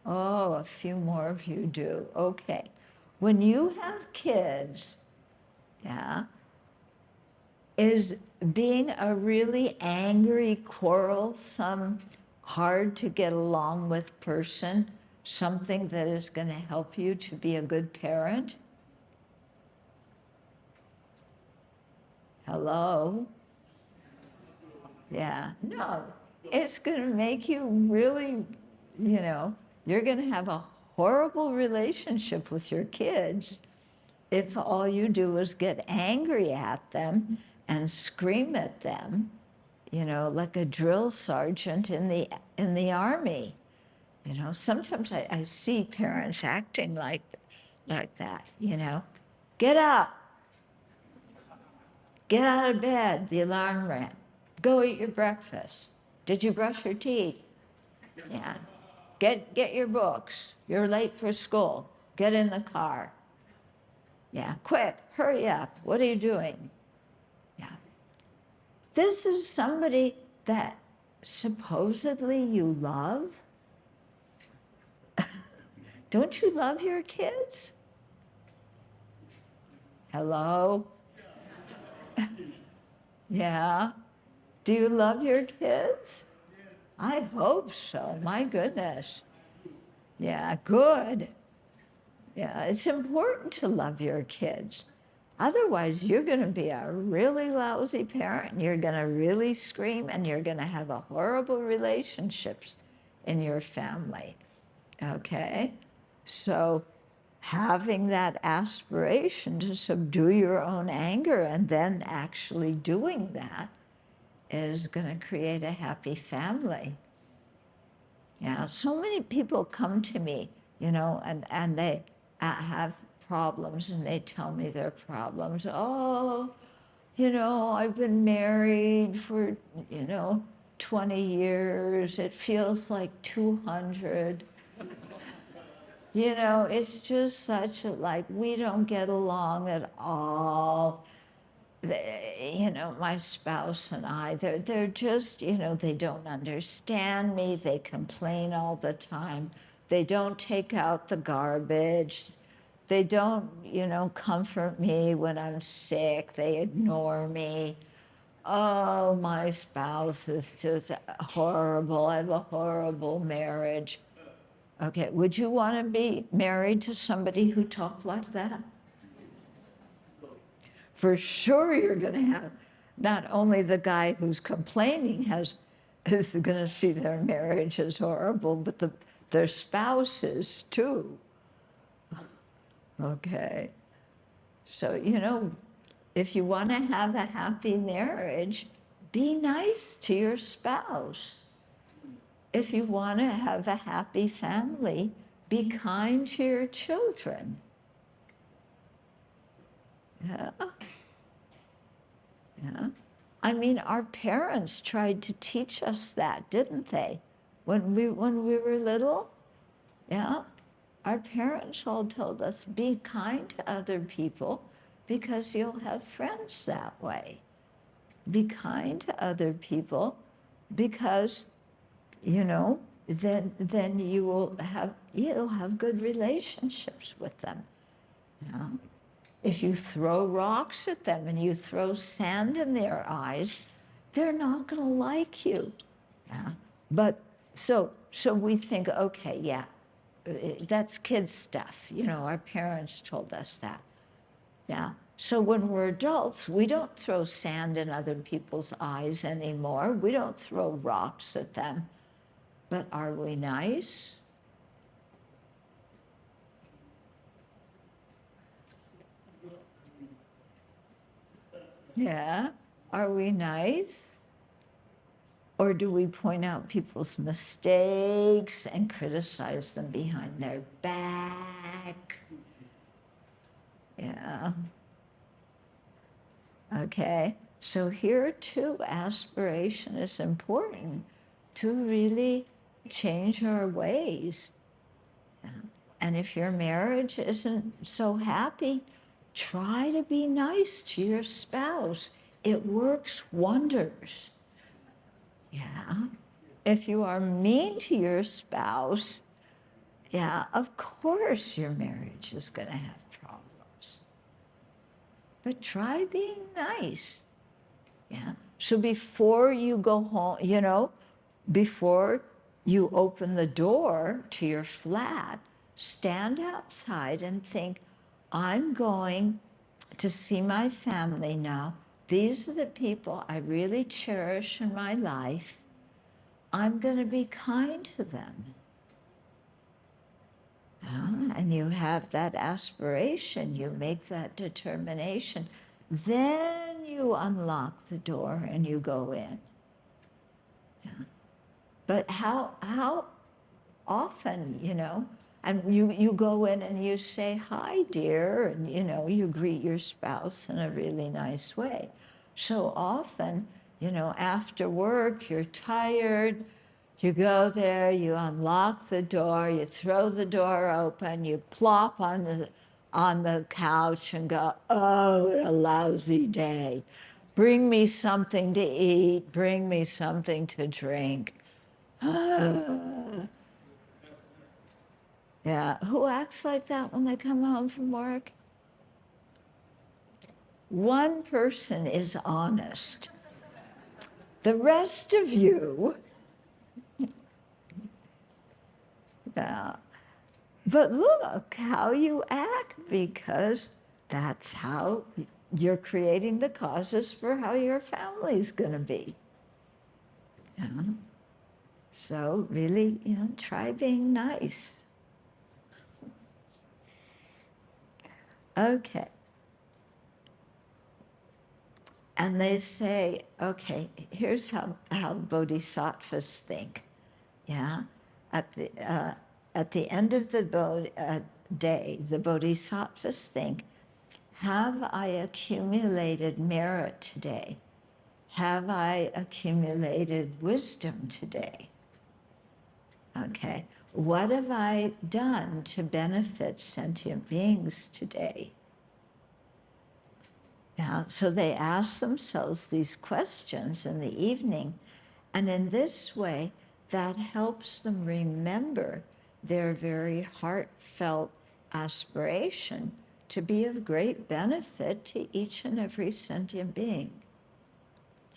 Oh, a few more of you do. Okay. When you have kids, is being a really angry, quarrelsome, hard to get along with person something that is going to help you to be a good parent? Hello? Yeah, no, it's going to make you really, you're going to have a horrible relationship with your kids if all you do is get angry at them and scream at them, like a drill sergeant in the army. Sometimes I see parents acting like that, Get up. Get out of bed, the alarm rang. Go eat your breakfast. Did you brush your teeth? Yeah. Get your books. You're late for school. Get in the car. Yeah, quick, hurry up. What are you doing? Yeah. This is somebody that supposedly you love. Don't you love your kids? Hello? Yeah. Do you love your kids? I hope so. My goodness. Yeah, good. Yeah, it's important to love your kids. Otherwise, you're going to be a really lousy parent. You're going to really scream, and you're going to have a horrible relationships in your family. Okay? So having that aspiration to subdue your own anger and then actually doing that is going to create a happy family. Yeah, so many people come to me, and they have problems, and they tell me their problems. Oh, I've been married for, 20 years. It feels like 200. It's just such we don't get along at all. My spouse and I, they're just, they don't understand me. They complain all the time. They don't take out the garbage. They don't, comfort me when I'm sick. They ignore me. Oh, my spouse is just horrible. I have a horrible marriage. Okay, would you want to be married to somebody who talked like that? For sure you're going to have not only the guy who's complaining is going to see their marriage as horrible, but their spouses too. Okay. So, if you want to have a happy marriage, be nice to your spouse. If you want to have a happy family, be kind to your children. Yeah. Yeah. I mean, our parents tried to teach us that, didn't they? When we were little, yeah. Our parents all told us, be kind to other people because you'll have friends that way. Be kind to other people because, then you'll have good relationships with them. Yeah. If you throw rocks at them and you throw sand in their eyes, they're not going to like you. Yeah. But so we think, okay, yeah, that's kids stuff. Our parents told us that. Yeah. So when we're adults, we don't throw sand in other people's eyes anymore. We don't throw rocks at them. But are we nice? Yeah. Are we nice? Or do we point out people's mistakes and criticize them behind their back? Yeah. Okay. So here too, aspiration is important to really change our ways. Yeah. And if your marriage isn't so happy, try to be nice to your spouse. It works wonders. Yeah. If you are mean to your spouse, yeah, of course your marriage is going to have problems. But try being nice. Yeah. So before you go home, before you open the door to your flat, stand outside and think, I'm going to see my family now. These are the people I really cherish in my life. I'm going to be kind to them. And you have that aspiration, you make that determination. Then you unlock the door and you go in. Yeah. But how often, and you go in and you say, hi, dear, and, you greet your spouse in a really nice way. So often, after work, you're tired, you go there, you unlock the door, you throw the door open, you plop on the couch and go, oh, what a lousy day. Bring me something to eat, bring me something to drink. Yeah, who acts like that when they come home from work? One person is honest. The rest of you, yeah. But look how you act, because That's how you're creating the causes for how your family's going to be. Yeah. So really, try being nice. Okay. And they say, okay, here's how bodhisattvas think. Yeah. At the end of the day, the bodhisattvas think, have I accumulated merit today? Have I accumulated wisdom today? Okay. What have I done to benefit sentient beings today? Yeah, so they ask themselves these questions in the evening, and in this way, that helps them remember their very heartfelt aspiration to be of great benefit to each and every sentient being.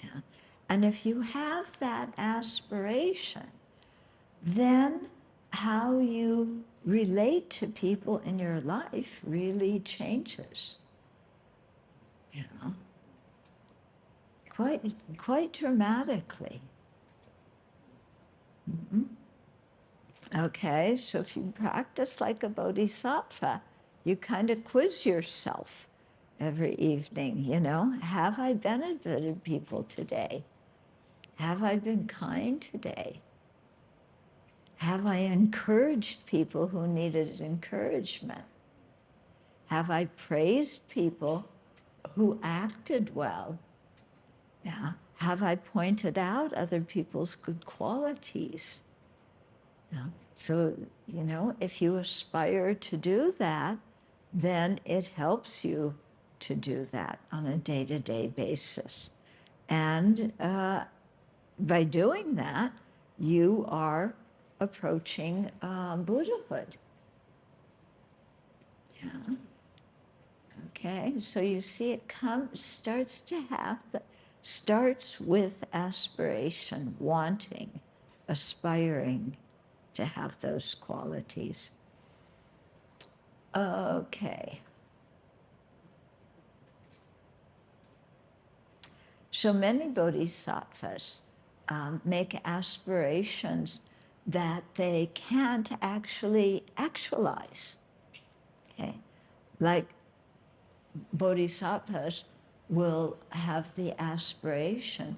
Yeah. And if you have that aspiration, then how you relate to people in your life really changes. You know, quite dramatically. Mm-hmm. Okay, so if you practice like a bodhisattva, you kind of quiz yourself every evening, have I benefited people today? Have I been kind today? Have I encouraged people who needed encouragement? Have I praised people who acted well? Yeah. Have I pointed out other people's good qualities? Yeah. So, if you aspire to do that, then it helps you to do that on a day-to-day basis. And by doing that, you are approaching Buddhahood. Yeah. Okay, so you see it starts with aspiration, wanting, aspiring to have those qualities. Okay. So many bodhisattvas make aspirations that they can't actually actualize. Okay, like bodhisattvas will have the aspiration,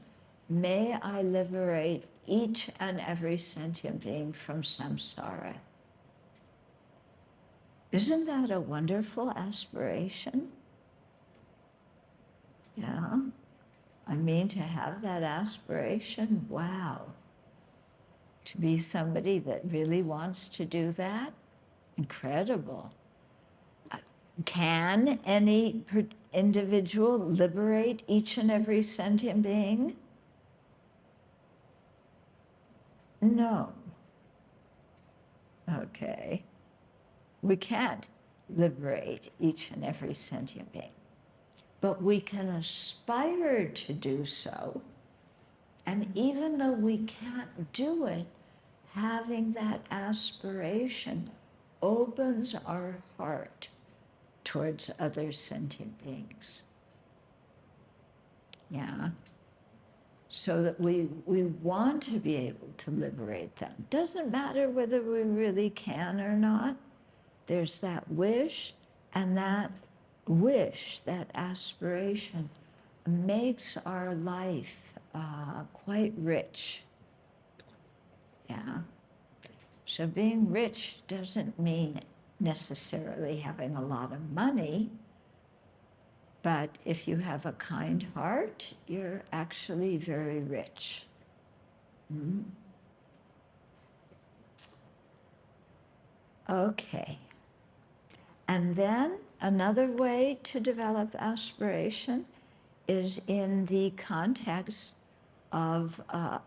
may I liberate each and every sentient being from samsara. Isn't that a wonderful aspiration? Yeah. I mean, to have that aspiration, wow. To be somebody that really wants to do that, incredible. Can any individual liberate each and every sentient being? No. Okay. We can't liberate each and every sentient being. But we can aspire to do so. And even though we can't do it, having that aspiration opens our heart towards other sentient beings. Yeah. So that we want to be able to liberate them. Doesn't matter whether we really can or not. There's that wish, and that wish, that aspiration, makes our life quite rich. Yeah. So being rich doesn't mean necessarily having a lot of money, but if you have a kind heart, you're actually very rich. Mm-hmm. Okay. And then another way to develop aspiration is in the context of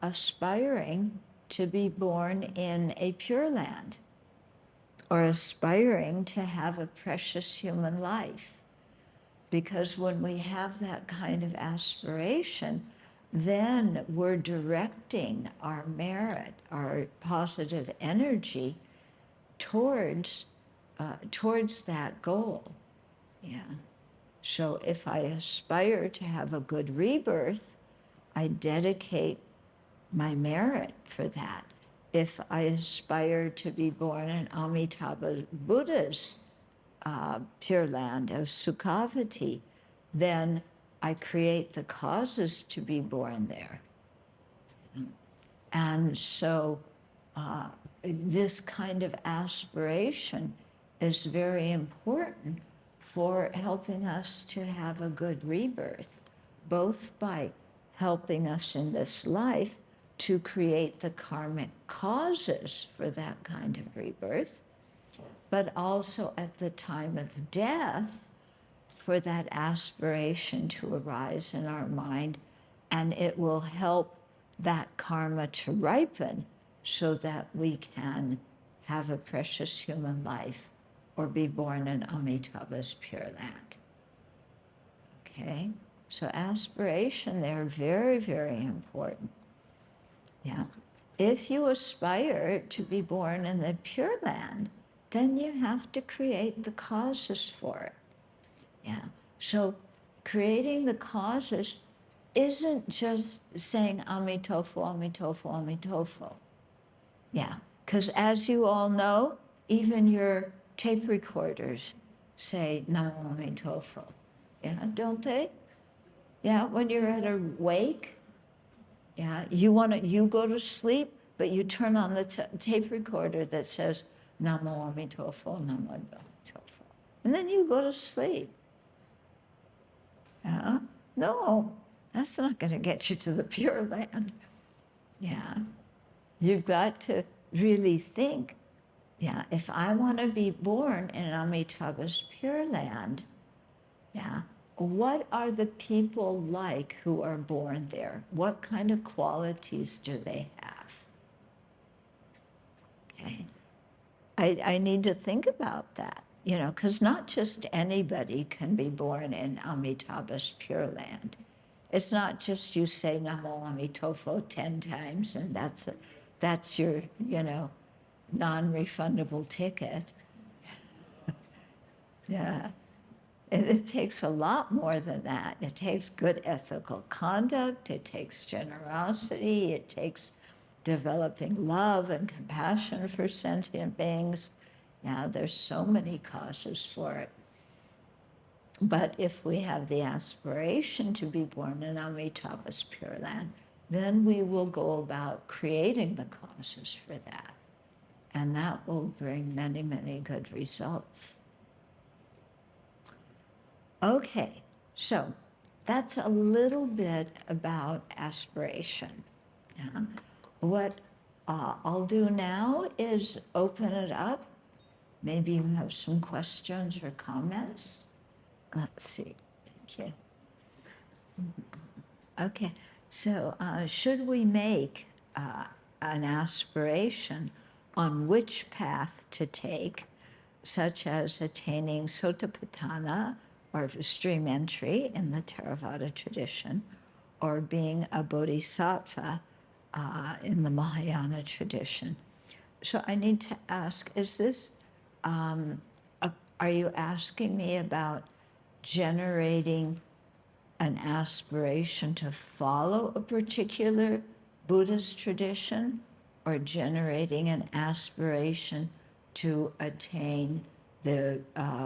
aspiring to be born in a pure land, or aspiring to have a precious human life. Because when we have that kind of aspiration, then we're directing our merit, our positive energy towards that goal. Yeah. So if I aspire to have a good rebirth, I dedicate my merit for that. If I aspire to be born in Amitabha Buddha's Pure Land of Sukhavati, then I create the causes to be born there. And so this kind of aspiration is very important for helping us to have a good rebirth, both by helping us in this life to create the karmic causes for that kind of rebirth, but also at the time of death for that aspiration to arise in our mind, and it will help that karma to ripen so that we can have a precious human life or be born in Amitabha's Pure Land. Okay? So aspiration there, very, very important. Yeah. If you aspire to be born in the Pure Land, then you have to create the causes for it. Yeah. So creating the causes isn't just saying Amitofo, Amitofo, Amitofo. Yeah. Because as you all know, even your tape recorders say Namo Amitofo. Yeah, don't they? Yeah, when you're at a wake, yeah, you go to sleep, but you turn on the tape recorder that says Namo Amitofo, Namo Amitofo. And then you go to sleep. Yeah? No, that's not going to get you to the Pure Land. Yeah. You've got to really think, yeah, if I want to be born in Amitabha's Pure Land, yeah, what are the people like who are born there? What kind of qualities do they have? Okay. I need to think about that, you know, because not just anybody can be born in Amitabha's Pure Land. It's not just you say Namo Amitofo 10 times and that's your, you know, non-refundable ticket. Yeah. It takes a lot more than that. It takes good ethical conduct, it takes generosity, it takes developing love and compassion for sentient beings. Yeah, there's so many causes for it. But if we have the aspiration to be born in Amitabha's Pure Land, then we will go about creating the causes for that. And that will bring many, many good results. Okay, so that's a little bit about aspiration. Yeah. What I'll do now is open it up. Maybe you have some questions or comments. Let's see. Thank you. Okay, so should we make an aspiration on which path to take, such as attaining Sotapadana, or stream entry in the Theravada tradition, or being a bodhisattva in the Mahayana tradition? So I need to ask, is this, are you asking me about generating an aspiration to follow a particular Buddhist tradition, or generating an aspiration to attain the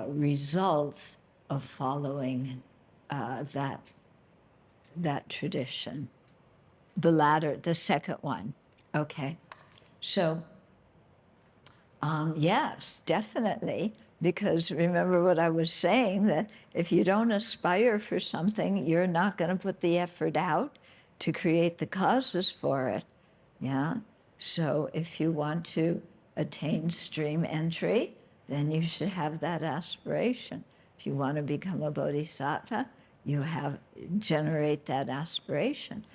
results of following that tradition? The latter, the second one. Okay. So, yes, definitely. Because remember what I was saying, that if you don't aspire for something, you're not going to put the effort out to create the causes for it. Yeah? So if you want to attain stream entry, then you should have that aspiration. If you want to become a bodhisattva, you generate that aspiration.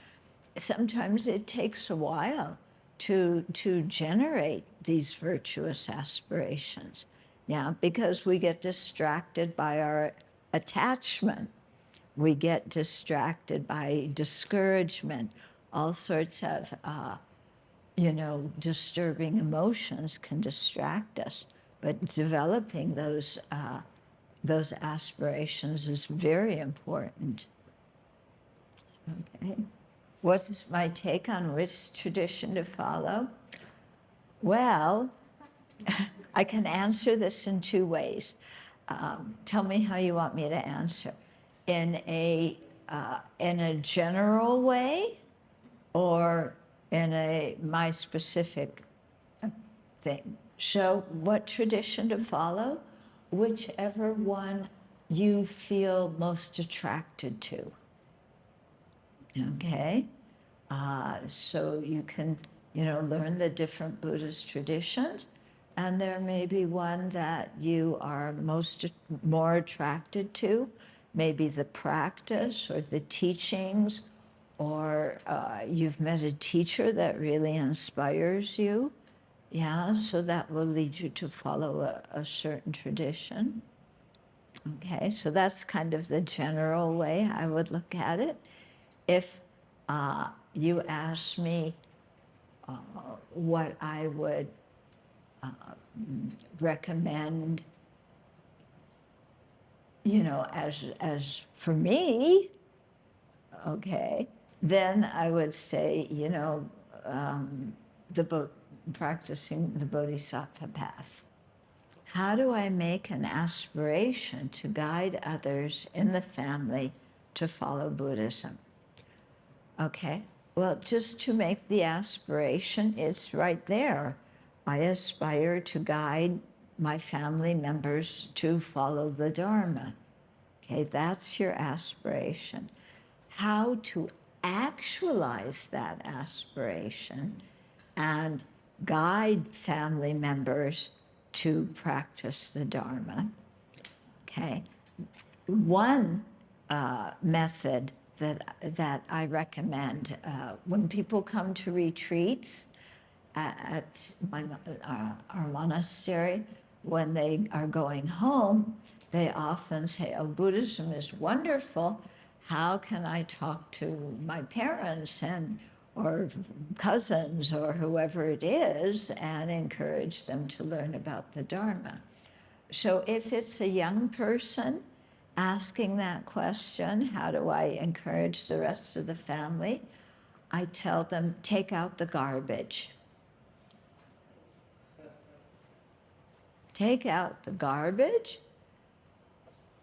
Sometimes it takes a while to generate these virtuous aspirations. Yeah, because we get distracted by our attachment. We get distracted by discouragement. All sorts of, disturbing emotions can distract us. But developing those those aspirations is very important. Okay. What is my take on which tradition to follow? Well, I can answer this in two ways. Tell me how you want me to answer. In a general way, or in my specific thing. So what tradition to follow? Whichever one you feel most attracted to. Okay? So you can, learn the different Buddhist traditions, and there may be one that you are more attracted to, maybe the practice or the teachings, or you've met a teacher that really inspires you. Yeah, so that will lead you to follow a certain tradition. Okay, so that's kind of the general way I would look at it. If you ask me what I would recommend, as for me, okay, then I would say, practicing the bodhisattva path. How do I make an aspiration to guide others in the family to follow Buddhism? Okay, well, just to make the aspiration, it's right there. I aspire to guide my family members to follow the Dharma. Okay, that's your aspiration. How to actualize that aspiration and guide family members to practice the Dharma. Okay, one method that I recommend when people come to retreats at our monastery, when they are going home, they often say, "Oh, Buddhism is wonderful. How can I talk to my parents or cousins or whoever it is and encourage them to learn about the Dharma?" So if it's a young person asking that question, how do I encourage the rest of the family? I tell them, take out the garbage. Take out the garbage?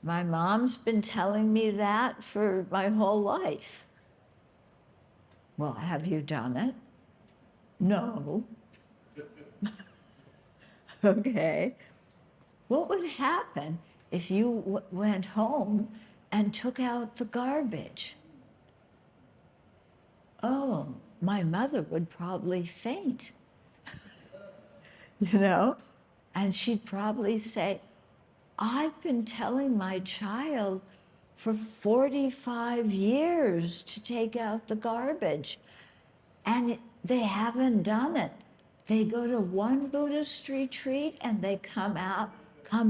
My mom's been telling me that for my whole life. Well, have you done it? No. Okay. What would happen if you went home and took out the garbage? Oh, my mother would probably faint, and she'd probably say, I've been telling my child for 45 years to take out the garbage, and they haven't done it. They go to one Buddhist retreat and they come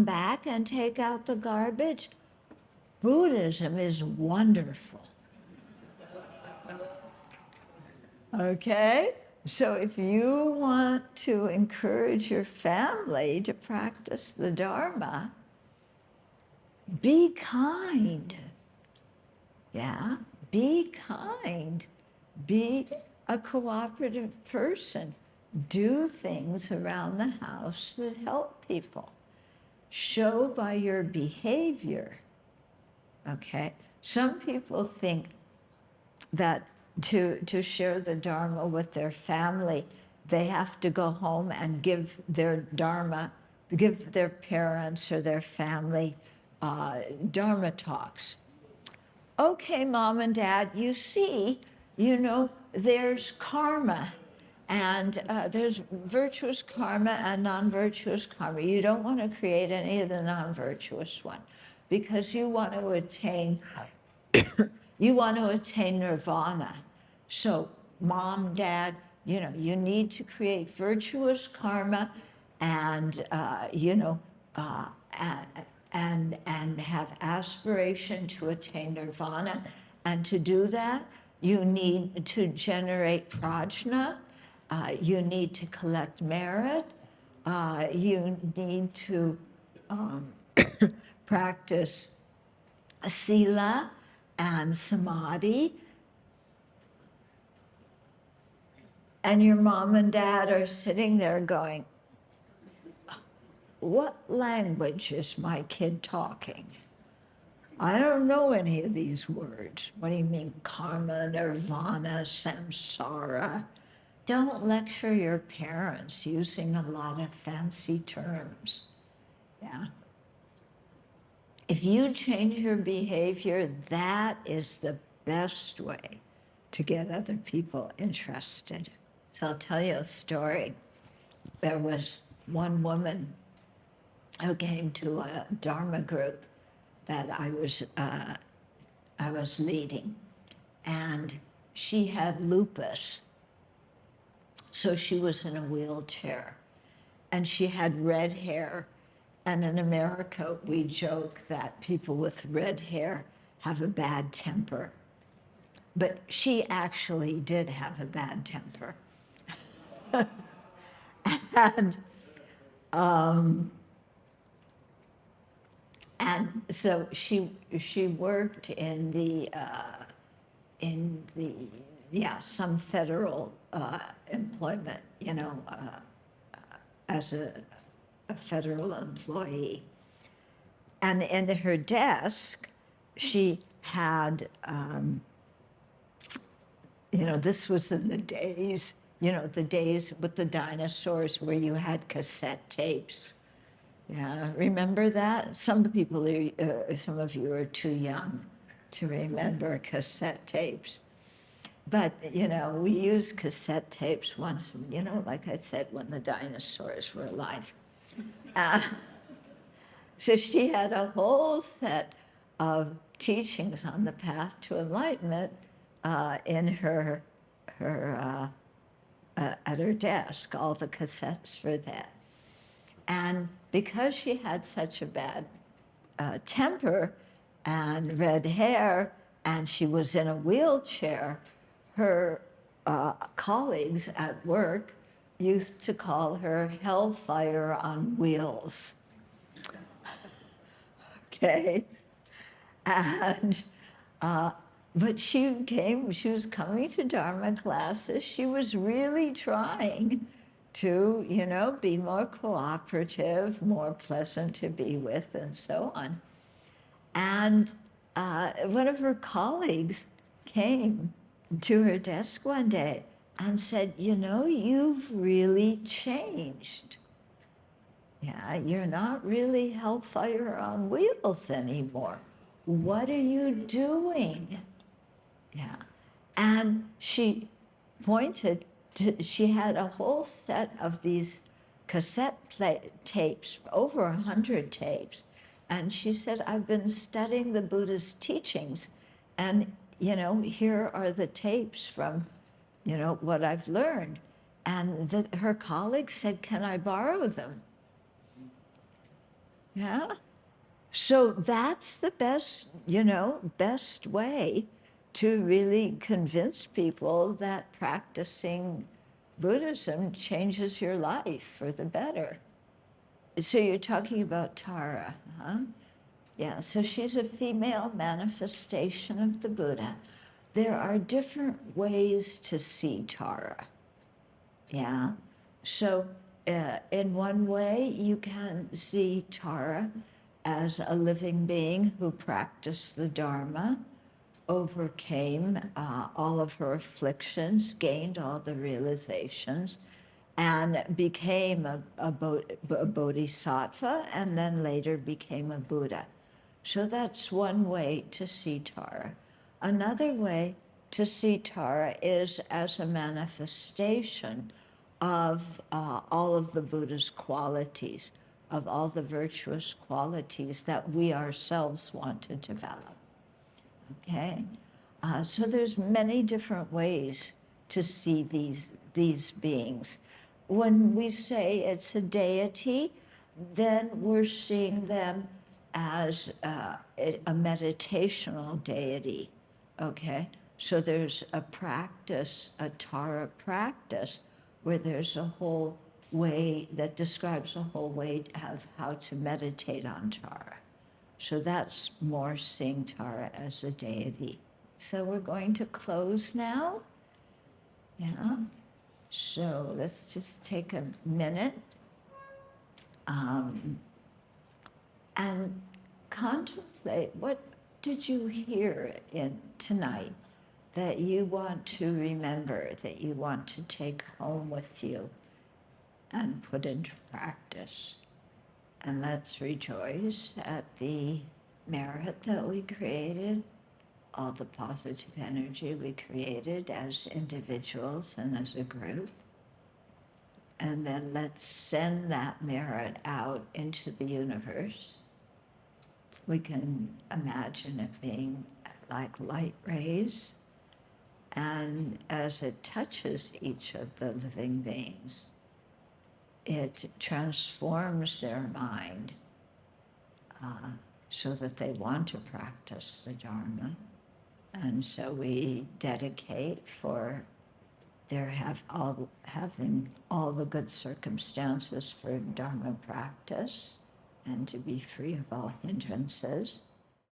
back and take out the garbage. Buddhism is wonderful. Okay? So if you want to encourage your family to practice the Dharma, be kind. Yeah? Be kind. Be a cooperative person. Do things around the house that help people. Show by your behavior. Okay? Some people think that to share the Dharma with their family, they have to go home and give their Dharma, give their parents or their family Dharma talks. Okay, Mom and Dad, you see, there's karma, and there's virtuous karma and non-virtuous karma. You don't want to create any of the non-virtuous one, because you want to attain nirvana. So, Mom, Dad, you need to create virtuous karma, and and have aspiration to attain nirvana. And to do that, you need to generate prajna. You need to collect merit. You need to practice sila and samadhi, and your mom and dad are sitting there going, what language is my kid talking? I don't know any of these words. What do you mean, karma, nirvana, samsara? Don't lecture your parents using a lot of fancy terms. Yeah. If you change your behavior, that is the best way to get other people interested. So I'll tell you a story. There was one woman who came to a Dharma group that I was leading, and she had lupus. So she was in a wheelchair, and she had red hair. And in America, we joke that people with red hair have a bad temper. But she actually did have a bad temper. And so she worked in the some federal employment, as a federal employee. And in her desk, she had, this was in the days, the days with the dinosaurs where you had cassette tapes. Yeah, remember that? Some of you are too young to remember cassette tapes. But, we used cassette tapes once, like I said, when the dinosaurs were alive. So she had a whole set of teachings on the path to enlightenment in her at her desk, all the cassettes for that. And because she had such a bad temper and red hair, and she was in a wheelchair, her colleagues at work used to call her Hellfire on Wheels. Okay? And, but she was coming to Dharma classes. She was really trying to, be more cooperative, more pleasant to be with, and so on. And one of her colleagues came to her desk one day and said, you've really changed. Yeah, you're not really Hellfire on Wheels anymore. What are you doing? Yeah. And she pointed to, she had a whole set of these cassette tapes, over 100 tapes. And she said, I've been studying the Buddha's teachings, and here are the tapes from, what I've learned. And her colleague said, can I borrow them? Yeah. So that's the best, best way to really convince people that practicing Buddhism changes your life for the better. So you're talking about Tara, huh? Yeah, so she's a female manifestation of the Buddha. There are different ways to see Tara. Yeah, so in one way you can see Tara as a living being who practiced the Dharma, overcame all of her afflictions, gained all the realizations, and became a bodhisattva, and then later became a Buddha. So that's one way to see Tara. Another way to see Tara is as a manifestation of all of the Buddha's qualities, of all the virtuous qualities that we ourselves want to develop. Okay? So there's many different ways to see these beings. When we say it's a deity, then we're seeing them as a meditational deity, okay? So there's a practice, a Tara practice, where there's a whole way that describes a whole way of how to meditate on Tara, So that's more seeing Tara as a deity. So we're going to close now. Yeah. So let's just take a minute and contemplate, what did you hear in tonight that you want to remember, that you want to take home with you and put into practice? And let's rejoice at the merit that we created, all the positive energy we created as individuals and as a group. And then let's send that merit out into the universe. We can imagine it being like light rays. And as it touches each of the living beings, it transforms their mind so that they want to practice the Dharma. And so we dedicate for their having all the good circumstances for Dharma practice and to be free of all hindrances.